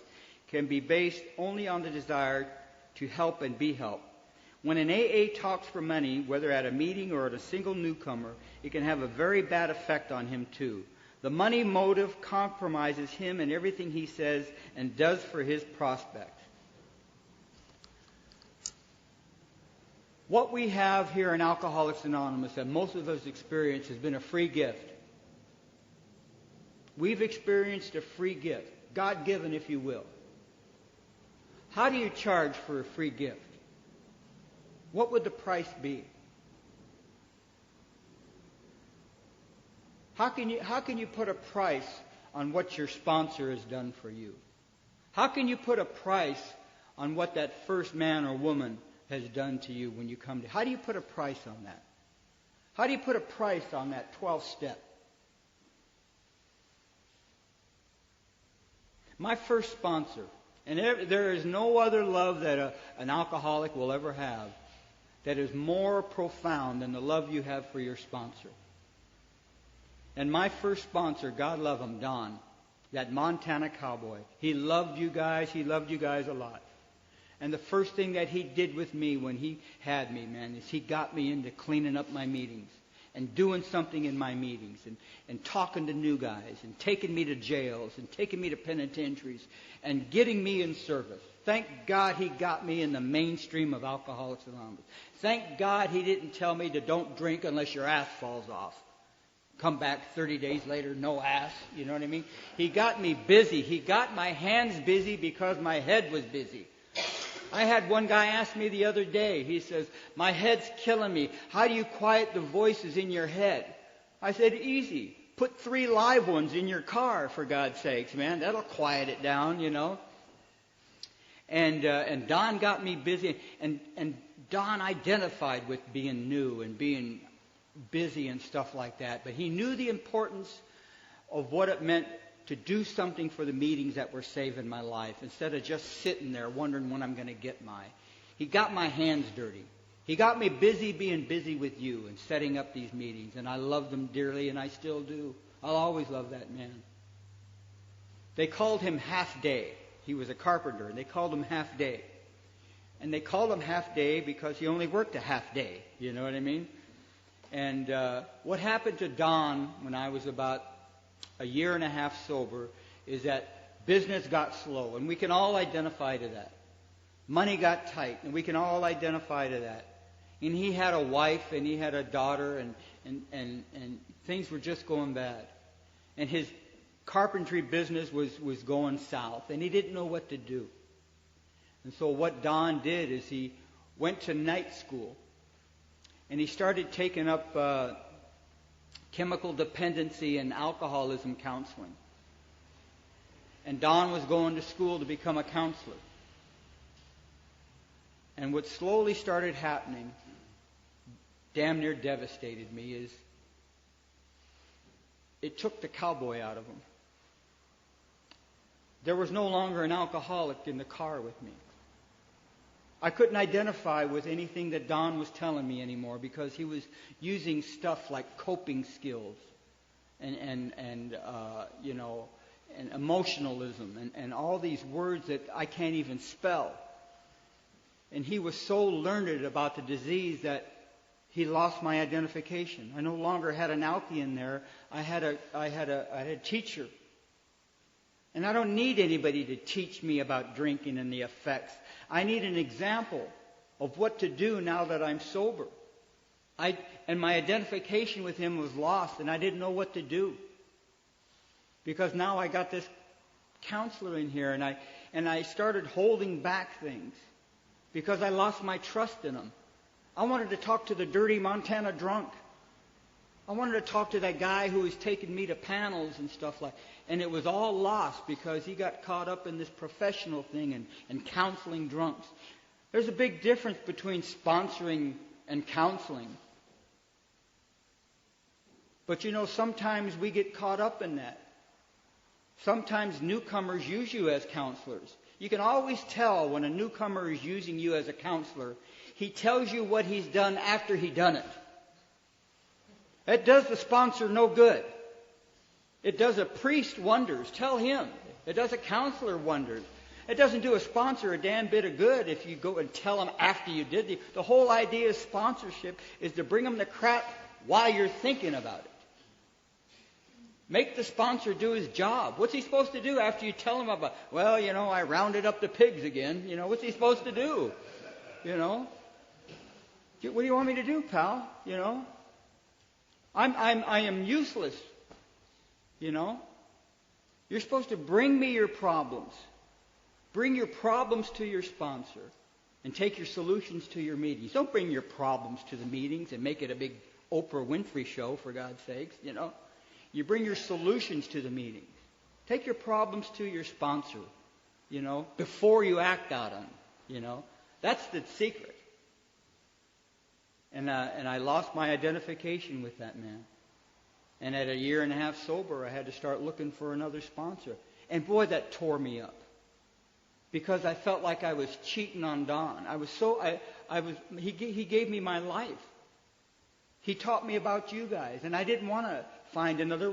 can be based only on the desire to help and be helped. When an AA talks for money, whether at a meeting or at a single newcomer, it can have a very bad effect on him too. The money motive compromises him and everything he says and does for his prospects. What we have here in Alcoholics Anonymous that most of us experience has been a free gift. We've experienced a free gift, God-given if you will. How do you charge for a free gift? What would the price be? How can you put a price on what your sponsor has done for you? How can you put a price on what that first man or woman has done to you when you come to? How do you put a price on that? How do you put a price on that 12th step? My first sponsor, and there is no other love that an alcoholic will ever have that is more profound than the love you have for your sponsor. And my first sponsor, God love him, Don, that Montana cowboy. He loved you guys. He loved you guys a lot. And the first thing that he did with me when he had me, man, is he got me into cleaning up my meetings and doing something in my meetings and talking to new guys and taking me to jails and taking me to penitentiaries and getting me in service. Thank God he got me in the mainstream of Alcoholics Anonymous. Thank God he didn't tell me to don't drink unless your ass falls off. Come back 30 days later, no ass. You know what I mean? He got me busy. He got my hands busy because my head was busy. I had one guy ask me the other day, he says, my head's killing me. How do you quiet the voices in your head? I said, easy. Put 3 live ones in your car, for God's sakes, man. That'll quiet it down, And Don got me busy. And Don identified with being new and being busy and stuff like that. But he knew the importance of what it meant to do something for the meetings that were saving my life instead of just sitting there wondering when I'm going to get my. He got my hands dirty. He got me busy being busy with you and setting up these meetings. And I loved him dearly, and I still do. I'll always love that man. They called him Half Day. He was a carpenter, and they called him Half Day. And they called him Half Day because he only worked a half day. You know what I mean? And what happened to Don when I was about a year and a half sober is that business got slow, and we can all identify to that. Money got tight, and we can all identify to that. And he had a wife, and he had a daughter, and things were just going bad. And his carpentry business was going south, and he didn't know what to do. And so what Don did is he went to night school, and he started taking up chemical dependency and alcoholism counseling. And Don was going to school to become a counselor. And what slowly started happening, damn near devastated me, is it took the cowboy out of him. There was no longer an alcoholic in the car with me. I couldn't identify with anything that Don was telling me anymore because he was using stuff like coping skills and emotionalism and all these words that I can't even spell. And he was so learned about the disease that he lost my identification. I no longer had an alkie in there. I had a teacher. And I don't need anybody to teach me about drinking and the effects. I need an example of what to do now that I'm sober. And my identification with him was lost, and I didn't know what to do. Because now I got this counselor in here, and I started holding back things because I lost my trust in him. I wanted to talk to the dirty Montana drunk. I wanted to talk to that guy who was taking me to panels and stuff like that. And it was all lost because he got caught up in this professional thing and counseling drunks. There's a big difference between sponsoring and counseling. But sometimes we get caught up in that. Sometimes newcomers use you as counselors. You can always tell when a newcomer is using you as a counselor. He tells you what he's done after he done it. It does the sponsor no good. It does a priest wonders. Tell him. It does a counselor wonders. It doesn't do a sponsor a damn bit of good if you go and tell him after you did. The whole idea of sponsorship is to bring him the crap while you're thinking about it. Make the sponsor do his job. What's he supposed to do after you tell him about, I rounded up the pigs again. What's he supposed to do? What do you want me to do, pal? I am useless. You're supposed to bring me your problems. Bring your problems to your sponsor and take your solutions to your meetings. Don't bring your problems to the meetings and make it a big Oprah Winfrey show, for God's sakes, You bring your solutions to the meetings. Take your problems to your sponsor, before you act out on them, That's the secret. And I lost my identification with that man. And at a year and a half sober, I had to start looking for another sponsor. And boy, that tore me up. Because I felt like I was cheating on Don. He gave me my life. He taught me about you guys. And I didn't want to find another.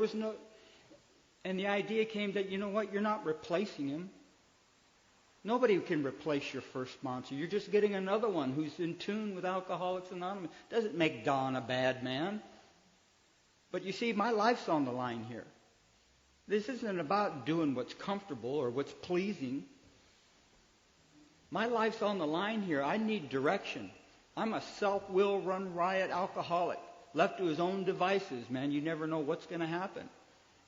And the idea came that, you're not replacing him. Nobody can replace your first sponsor. You're just getting another one who's in tune with Alcoholics Anonymous. Doesn't make Don a bad man. But you see, my life's on the line here. This isn't about doing what's comfortable or what's pleasing. My life's on the line here. I need direction. I'm a self-will run riot alcoholic. Left to his own devices, man. You never know what's going to happen.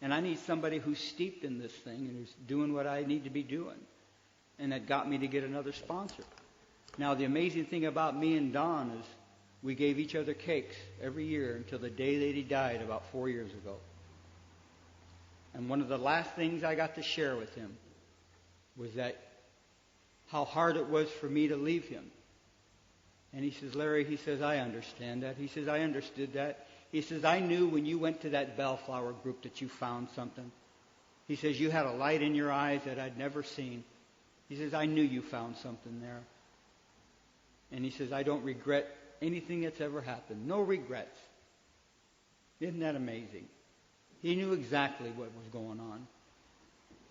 And I need somebody who's steeped in this thing and who's doing what I need to be doing. And that got me to get another sponsor. Now, the amazing thing about me and Don is we gave each other cakes every year until the day that he died about 4 years ago. And one of the last things I got to share with him was that how hard it was for me to leave him. And he says, Larry, I understand that. He says, I understood that. He says, I knew when you went to that Bellflower group that you found something. He says, you had a light in your eyes that I'd never seen. He says, I knew you found something there. And he says, I don't regret anything that's ever happened. No regrets. Isn't that amazing? He knew exactly what was going on.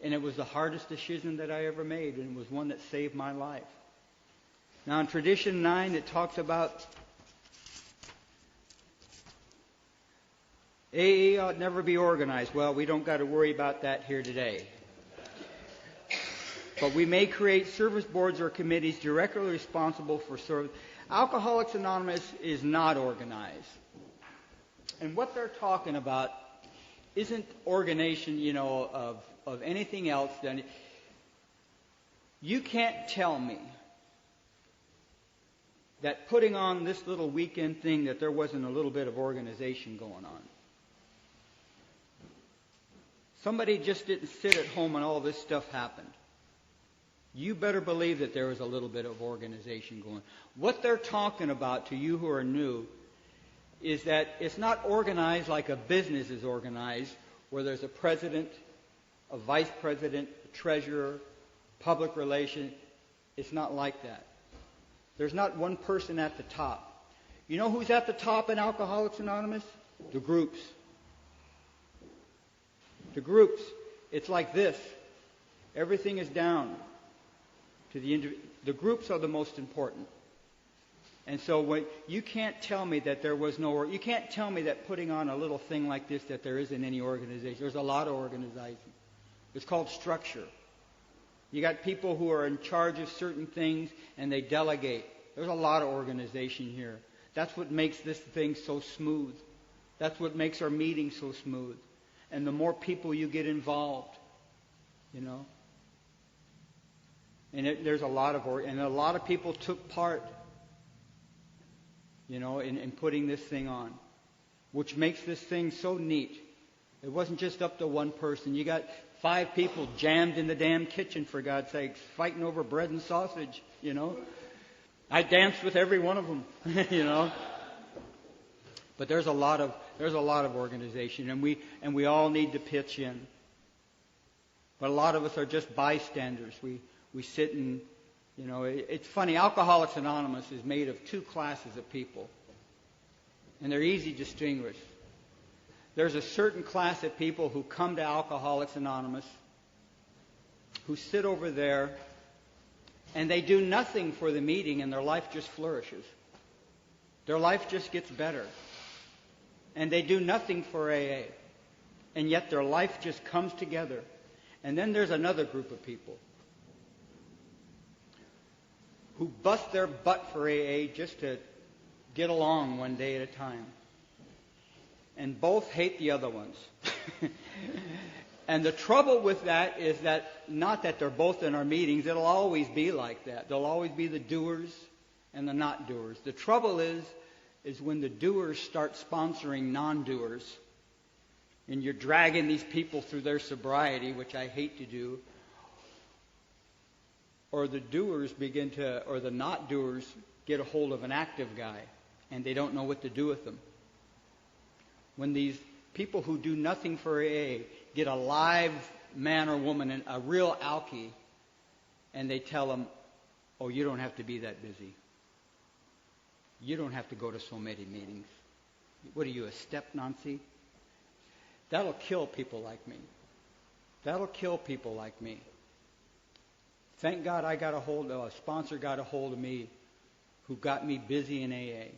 And it was the hardest decision that I ever made, and it was one that saved my life. Now, in Tradition 9, it talks about AA ought never be organized. Well, we don't got to worry about that here today. But we may create service boards or committees directly responsible for service. Alcoholics Anonymous is not organized. And what they're talking about isn't organization, of anything else. You can't tell me that putting on this little weekend thing that there wasn't a little bit of organization going on. Somebody just didn't sit at home and all this stuff happened. You better believe that there was a little bit of organization going. What they're talking about to you who are new is that it's not organized like a business is organized, where there's a president, a vice president, a treasurer, public relations. It's not like that. There's not one person at the top. You know who's at the top in Alcoholics Anonymous? The groups. The groups. It's like this. Everything is down to the individual. The groups are the most important. And so when you can't tell me that there was no, you can't tell me that putting on a little thing like this that there isn't any organization. There's a lot of organization. It's called structure. You got people who are in charge of certain things and they delegate. There's a lot of organization here. That's what makes this thing so smooth. That's what makes our meetings so smooth. And the more people you get involved, you know. And there's a lot of, and a lot of people took part, you know, in putting this thing on, which makes this thing so neat. It wasn't just up to one person. You got 5 people jammed in the damn kitchen, for God's sakes, fighting over bread and sausage, you know. I danced with every one of them, you know. But there's a lot of organization, and we all need to pitch in. But a lot of us are just bystanders. We sit and, you know, it's funny. Alcoholics Anonymous is made of 2 classes of people, and they're easy to distinguish. There's a certain class of people who come to Alcoholics Anonymous, who sit over there, and they do nothing for the meeting, and their life just flourishes. Their life just gets better. And they do nothing for AA. And yet their life just comes together. And then there's another group of people who bust their butt for AA just to get along one day at a time. And both hate the other ones. And the trouble with that is that, not that they're both in our meetings, it'll always be like that. There'll always be the doers and the not doers. The trouble is when the doers start sponsoring non-doers, and you're dragging these people through their sobriety, which I hate to do, or the doers or the not doers get a hold of an active guy, and they don't know what to do with them. When these people who do nothing for AA get a live man or woman, a real alkie, and they tell them, oh, you don't have to be that busy. You don't have to go to so many meetings. What are you, a step Nancy? That'll kill people like me. That'll kill people like me. Thank God a sponsor got a hold of me who got me busy in AA.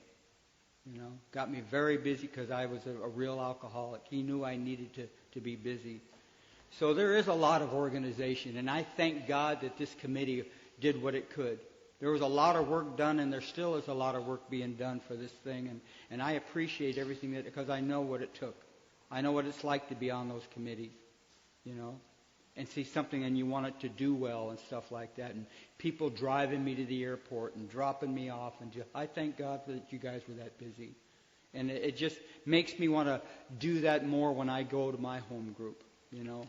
You know, got me very busy because I was a real alcoholic. He knew I needed to be busy. So there is a lot of organization, and I thank God that this committee did what it could. There was a lot of work done, and there still is a lot of work being done for this thing, and I appreciate everything because I know what it took. I know what it's like to be on those committees, you know, and see something and you want it to do well and stuff like that, and people driving me to the airport and dropping me off, and I thank God that you guys were that busy. And it just makes me want to do that more when I go to my home group, you know.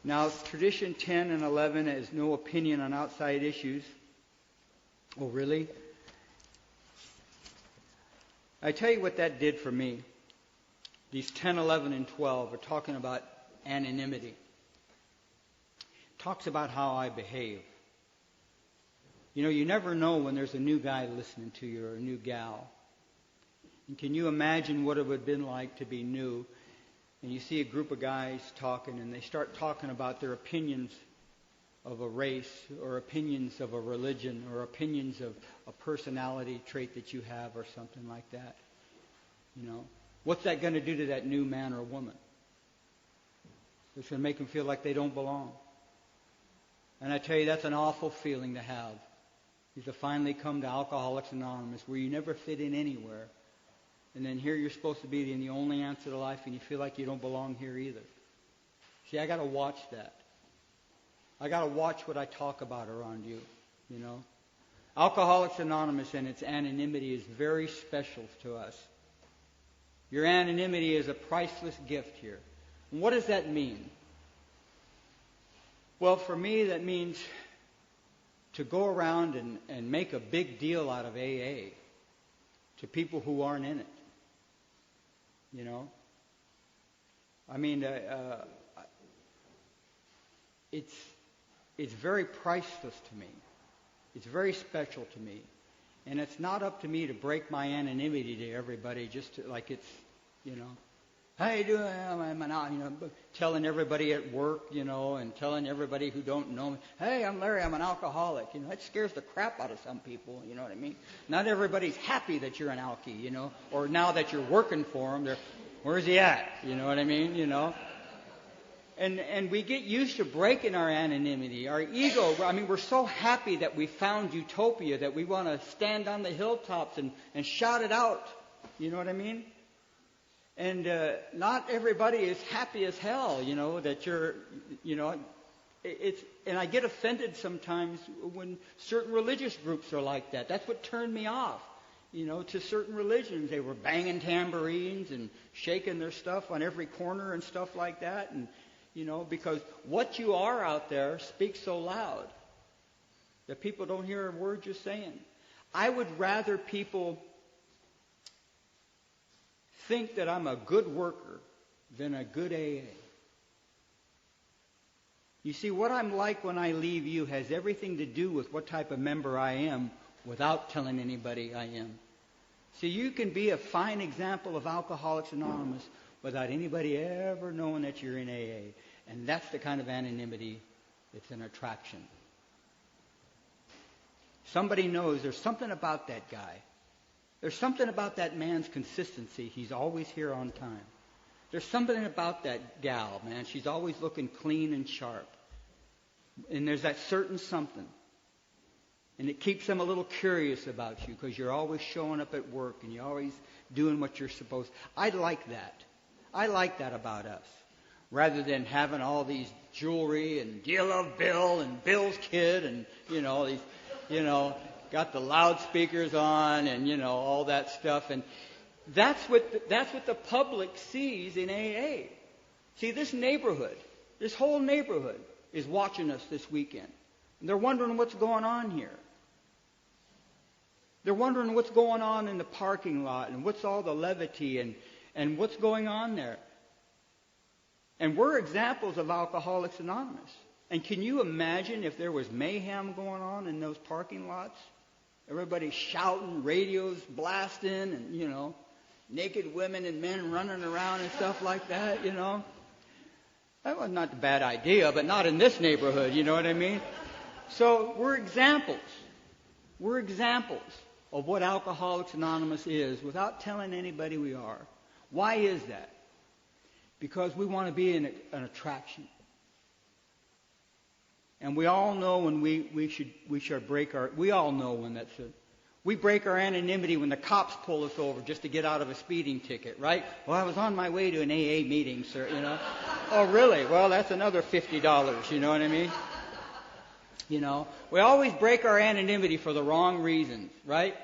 Now, Tradition 10 and 11 is no opinion on outside issues. Oh, really? I tell you what that did for me. These 10, 11, and 12 are talking about anonymity. It talks about how I behave. You know, you never know when there's a new guy listening to you or a new gal. And can you imagine what it would have been like to be new? And you see a group of guys talking, and they start talking about their opinions of a race, or opinions of a religion, or opinions of a personality trait that you have, or something like that. You know, what's that going to do to that new man or woman? It's going to make them feel like they don't belong. And I tell you, that's an awful feeling to have. Is to finally come to Alcoholics Anonymous, where you never fit in anywhere. And then here you're supposed to be the only answer to life, and you feel like you don't belong here either. See, I got to watch that. I got to watch what I talk about around you, you know. Alcoholics Anonymous and its anonymity is very special to us. Your anonymity is a priceless gift here. And what does that mean? Well, for me, that means to go around and make a big deal out of AA to people who aren't in it. You know? I mean, it's very priceless to me. It's very special to me. And it's not up to me to break my anonymity to everybody just to, like it's, you know, how you doing? I'm an, you know, telling everybody at work, you know, and telling everybody who don't know me, hey, I'm Larry, I'm an alcoholic. You know, that scares the crap out of some people, you know what I mean? Not everybody's happy that you're an alkie, you know, or now that you're working for them, they're, where's he at? You know what I mean? You know? And we get used to breaking our anonymity, our ego. I mean, we're so happy that we found utopia that we want to stand on the hilltops and shout it out. You know what I mean? And not everybody is happy as hell, you know, that you're, you know, and I get offended sometimes when certain religious groups are like that. That's what turned me off, you know, to certain religions. They were banging tambourines and shaking their stuff on every corner and stuff like that. And, you know, because what you are out there speaks so loud that people don't hear a word you're saying. I would rather people think that I'm a good worker than a good AA. You see, what I'm like when I leave you has everything to do with what type of member I am without telling anybody I am. See, you can be a fine example of Alcoholics Anonymous without anybody ever knowing that you're in AA. And that's the kind of anonymity that's an attraction. Somebody knows there's something about that guy. There's something about that man's consistency. He's always here on time. There's something about that gal, man. She's always looking clean and sharp. And there's that certain something. And it keeps them a little curious about you because you're always showing up at work and you're always doing what you're supposed to. I like that. I like that about us. Rather than having all these jewelry and do you love Bill and Bill's kid and, you know, these, you know, got the loudspeakers on and, you know, all that stuff. And that's what the public sees in AA. See, this neighborhood, this whole neighborhood is watching us this weekend. And they're wondering what's going on here. They're wondering what's going on in the parking lot and what's all the levity and what's going on there. And we're examples of Alcoholics Anonymous. And can you imagine if there was mayhem going on in those parking lots? Everybody shouting, radios blasting, and, you know, naked women and men running around and stuff like that, you know. That was not a bad idea, but not in this neighborhood, you know what I mean? So we're examples. We're examples of what Alcoholics Anonymous is without telling anybody we are. Why is that? Because we want to be an attraction. And we all know when we should break our, we all know when that's it. We break our anonymity when the cops pull us over just to get out of a speeding ticket, right? Well, I was on my way to an AA meeting, sir, you know. Oh, really? Well, that's another $50, you know what I mean? You know, we always break our anonymity for the wrong reasons, right?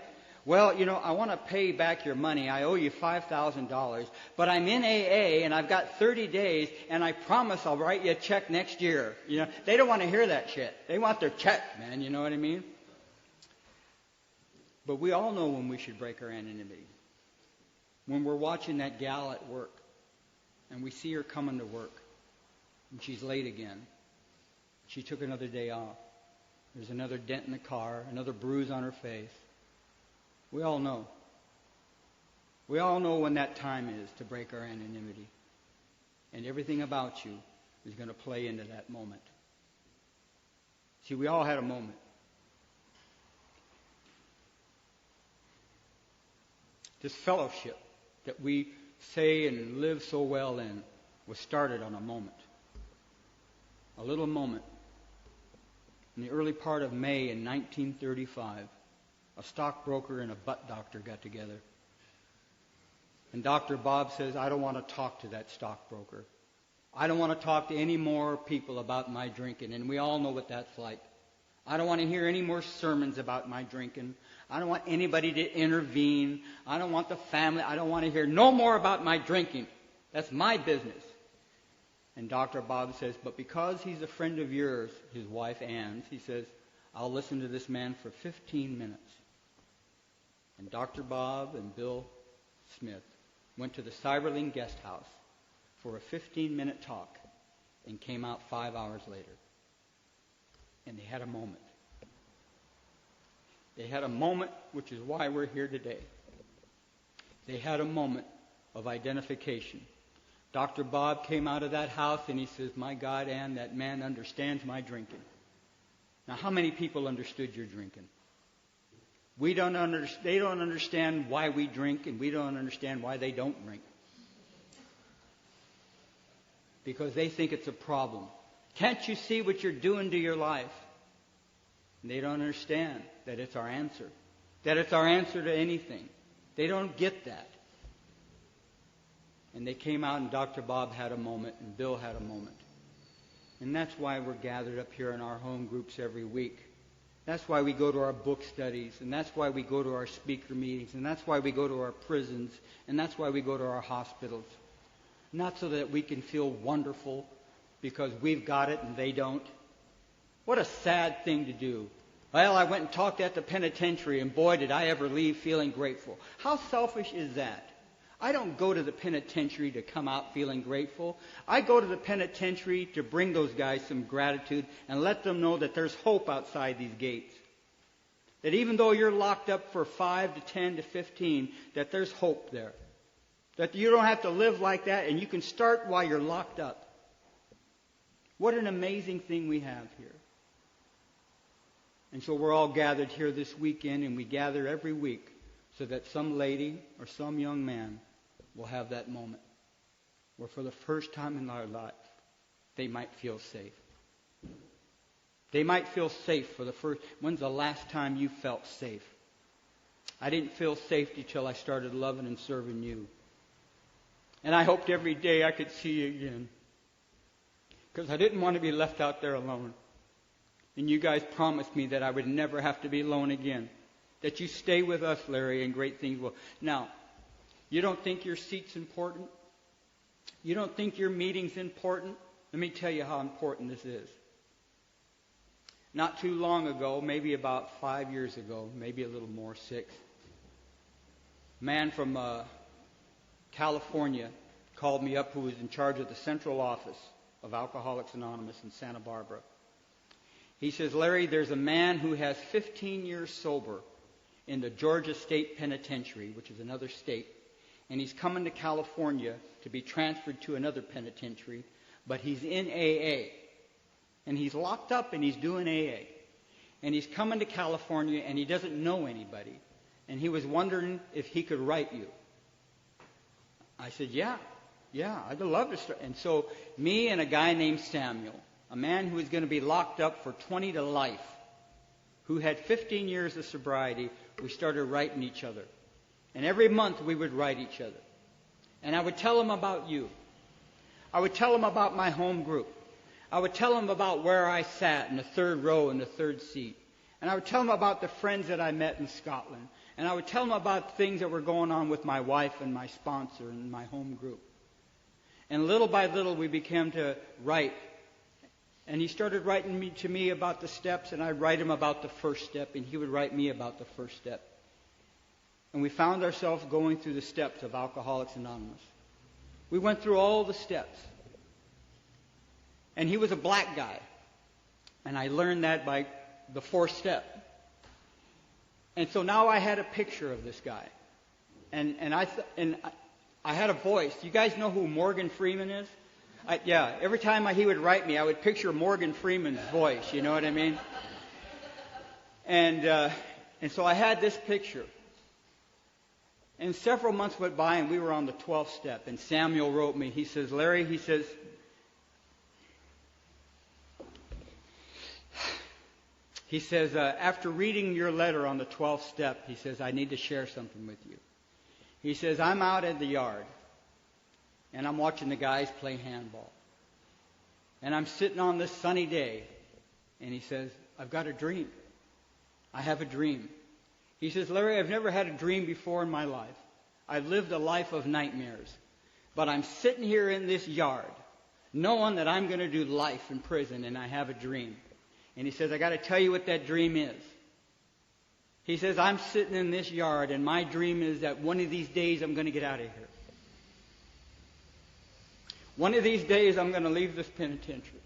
Well, you know, I want to pay back your money. I owe you $5,000, but I'm in AA and I've got 30 days and I promise I'll write you a check next year. You know, they don't want to hear that shit. They want their check, man. You know what I mean? But we all know when we should break our anonymity. When we're watching that gal at work and we see her coming to work and she's late again. She took another day off. There's another dent in the car, another bruise on her face. We all know. We all know when that time is to break our anonymity. And everything about you is going to play into that moment. See, we all had a moment. This fellowship that we say and live so well in was started on a moment. A little moment. In the early part of May in 1935, a stockbroker and a butt doctor got together. And Dr. Bob says, I don't want to talk to that stockbroker. I don't want to talk to any more people about my drinking. And we all know what that's like. I don't want to hear any more sermons about my drinking. I don't want anybody to intervene. I don't want the family. I don't want to hear no more about my drinking. That's my business. And Dr. Bob says, but because he's a friend of yours, his wife Ann's, he says, I'll listen to this man for 15 minutes. And Dr. Bob and Bill Smith went to the Cyberling guest house for a 15-minute talk and came out 5 hours later. And they had a moment. They had a moment, which is why we're here today. They had a moment of identification. Dr. Bob came out of that house and he says, my God, Ann, that man understands my drinking. Now, how many people understood your drinking? They don't understand why we drink, and we don't understand why they don't drink. Because they think it's a problem. Can't you see what you're doing to your life? And they don't understand that it's our answer. That it's our answer to anything. They don't get that. And they came out and Dr. Bob had a moment and Bill had a moment. And that's why we're gathered up here in our home groups every week. That's why we go to our book studies, and that's why we go to our speaker meetings, and that's why we go to our prisons, and that's why we go to our hospitals. Not so that we can feel wonderful because we've got it and they don't. What a sad thing to do. Well, I went and talked at the penitentiary, and boy, did I ever leave feeling grateful. How selfish is that? I don't go to the penitentiary to come out feeling grateful. I go to the penitentiary to bring those guys some gratitude and let them know that there's hope outside these gates. That even though you're locked up for 5 to 10 to 15, that there's hope there. That you don't have to live like that and you can start while you're locked up. What an amazing thing we have here. And so we're all gathered here this weekend, and we gather every week so that some lady or some young man will have that moment where for the first time in their life, they might feel safe. They might feel safe for the first... When's the last time you felt safe? I didn't feel safe until I started loving and serving you. And I hoped every day I could see you again. Because I didn't want to be left out there alone. And you guys promised me that I would never have to be alone again. That you stay with us, Larry, and great things will... Now, you don't think your seat's important? You don't think your meeting's important? Let me tell you how important this is. Not too long ago, maybe about 5 years ago, maybe a little more, 6, a man from California called me up who was in charge of the central office of Alcoholics Anonymous in Santa Barbara. He says, Larry, there's a man who has 15 years sober in the Georgia State Penitentiary, which is another state, and he's coming to California to be transferred to another penitentiary, but he's in AA. And he's locked up and he's doing AA. And he's coming to California and he doesn't know anybody. And he was wondering if he could write you. I said, yeah, I'd love to start. And so me and a guy named Samuel, a man who was going to be locked up for 20 to life, who had 15 years of sobriety, we started writing each other. And every month we would write each other. And I would tell him about you. I would tell him about my home group. I would tell him about where I sat in the third row in the third seat. And I would tell him about the friends that I met in Scotland. And I would tell him about things that were going on with my wife and my sponsor and my home group. And little by little we began to write. And he started writing to me about the steps, and I'd write him about the first step, and he would write me about the first step. And we found ourselves going through the steps of Alcoholics Anonymous. We went through all the steps. And he was a black guy. And I learned that by the fourth step. And so now I had a picture of this guy. And I had a voice. You guys know who Morgan Freeman is? Every time he would write me, I would picture Morgan Freeman's voice. You know what I mean? And so I had this picture. And several months went by, and we were on the 12th step. And Samuel wrote me. He says, Larry, he says, after reading your letter on the 12th step, he says, I need to share something with you. He says, I'm out in the yard, and I'm watching the guys play handball. And I'm sitting on this sunny day, And he says, I've got a dream. I have a dream. He says, Larry, I've never had a dream before in my life. I've lived a life of nightmares. But I'm sitting here in this yard, knowing that I'm going to do life in prison, and I have a dream. And he says, I got to tell you what that dream is. He says, I'm sitting in this yard, and my dream is that one of these days I'm going to get out of here. One of these days I'm going to leave this penitentiary.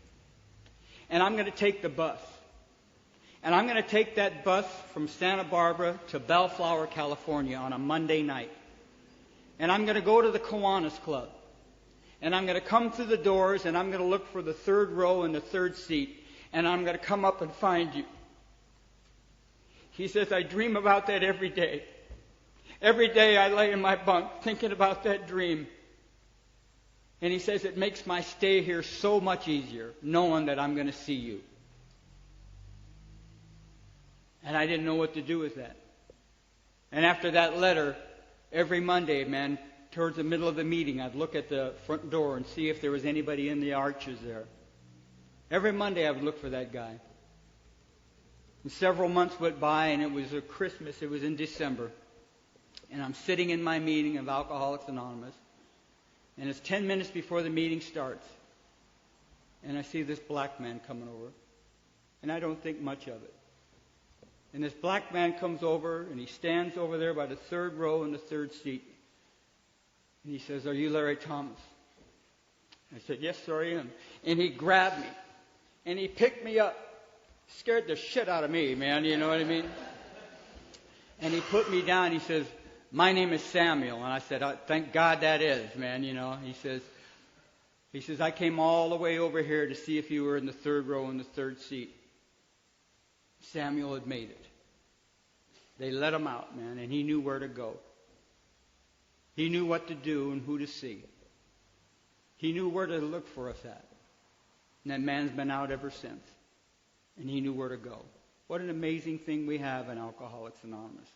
And I'm going to take the bus. And I'm going to take that bus from Santa Barbara to Bellflower, California on a Monday night. And I'm going to go to the Kiwanis Club. And I'm going to come through the doors, and I'm going to look for the third row and the third seat. And I'm going to come up and find you. He says, I dream about that every day. Every day I lay in my bunk thinking about that dream. And he says, it makes my stay here so much easier, knowing that I'm going to see you. And I didn't know what to do with that. And after that letter, every Monday, man, towards the middle of the meeting, I'd look at the front door and see if there was anybody in the arches there. Every Monday I would look for that guy. And several months went by, and it was a Christmas. It was in December. And I'm sitting in my meeting of Alcoholics Anonymous. And it's 10 minutes before the meeting starts. And I see this black man coming over. And I don't think much of it. And this black man comes over, and he stands over there by the third row and the third seat. And he says, are you Larry Thomas? I said, yes, sir, I am. And he grabbed me. And he picked me up. Scared the shit out of me, man, you know what I mean? And he put me down. He says, my name is Samuel. And I said, thank God that is, man, you know. He says, I came all the way over here to see if you were in the third row and the third seat. Samuel had made it. They let him out, man, and he knew where to go. He knew what to do and who to see. He knew where to look for us at. And that man's been out ever since. And he knew where to go. What an amazing thing we have in Alcoholics Anonymous.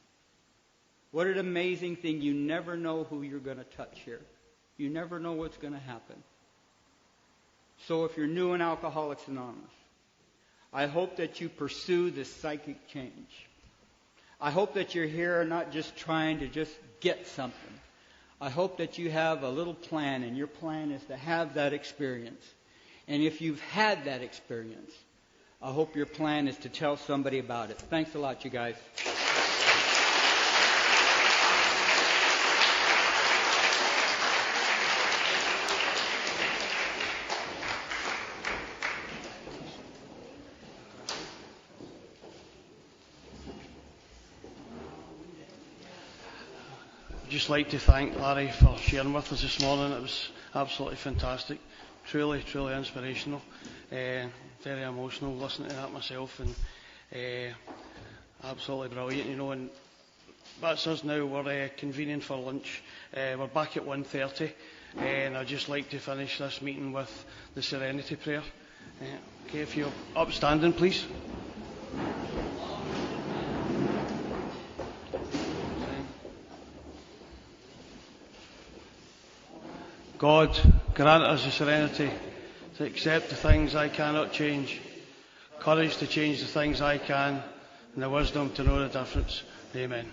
What an amazing thing. You never know who you're going to touch here. You never know what's going to happen. So if you're new in Alcoholics Anonymous, I hope that you pursue this psychic change. I hope that you're here not just trying to just get something. I hope that you have a little plan, and your plan is to have that experience. And if you've had that experience, I hope your plan is to tell somebody about it. Thanks a lot, you guys. I'd just like to thank Larry for sharing with us this morning. It was absolutely fantastic. Truly, truly inspirational. Very emotional listening to that myself, and absolutely brilliant, you know. And that's us now. We're convening for lunch. We're back at 1:30, and I'd just like to finish this meeting with the Serenity Prayer. Okay, if you're upstanding, please. God, grant us the serenity to accept the things I cannot change, courage to change the things I can, and the wisdom to know the difference. Amen.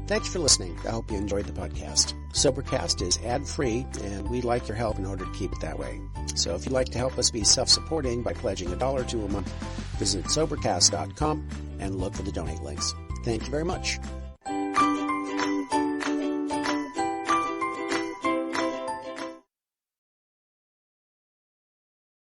Thanks for listening. I hope you enjoyed the podcast. Sobercast is ad-free, and we'd like your help in order to keep it that way. So if you'd like to help us be self-supporting by pledging $1 or $2 a month, visit Sobercast.com and look for the donate links. Thank you very much.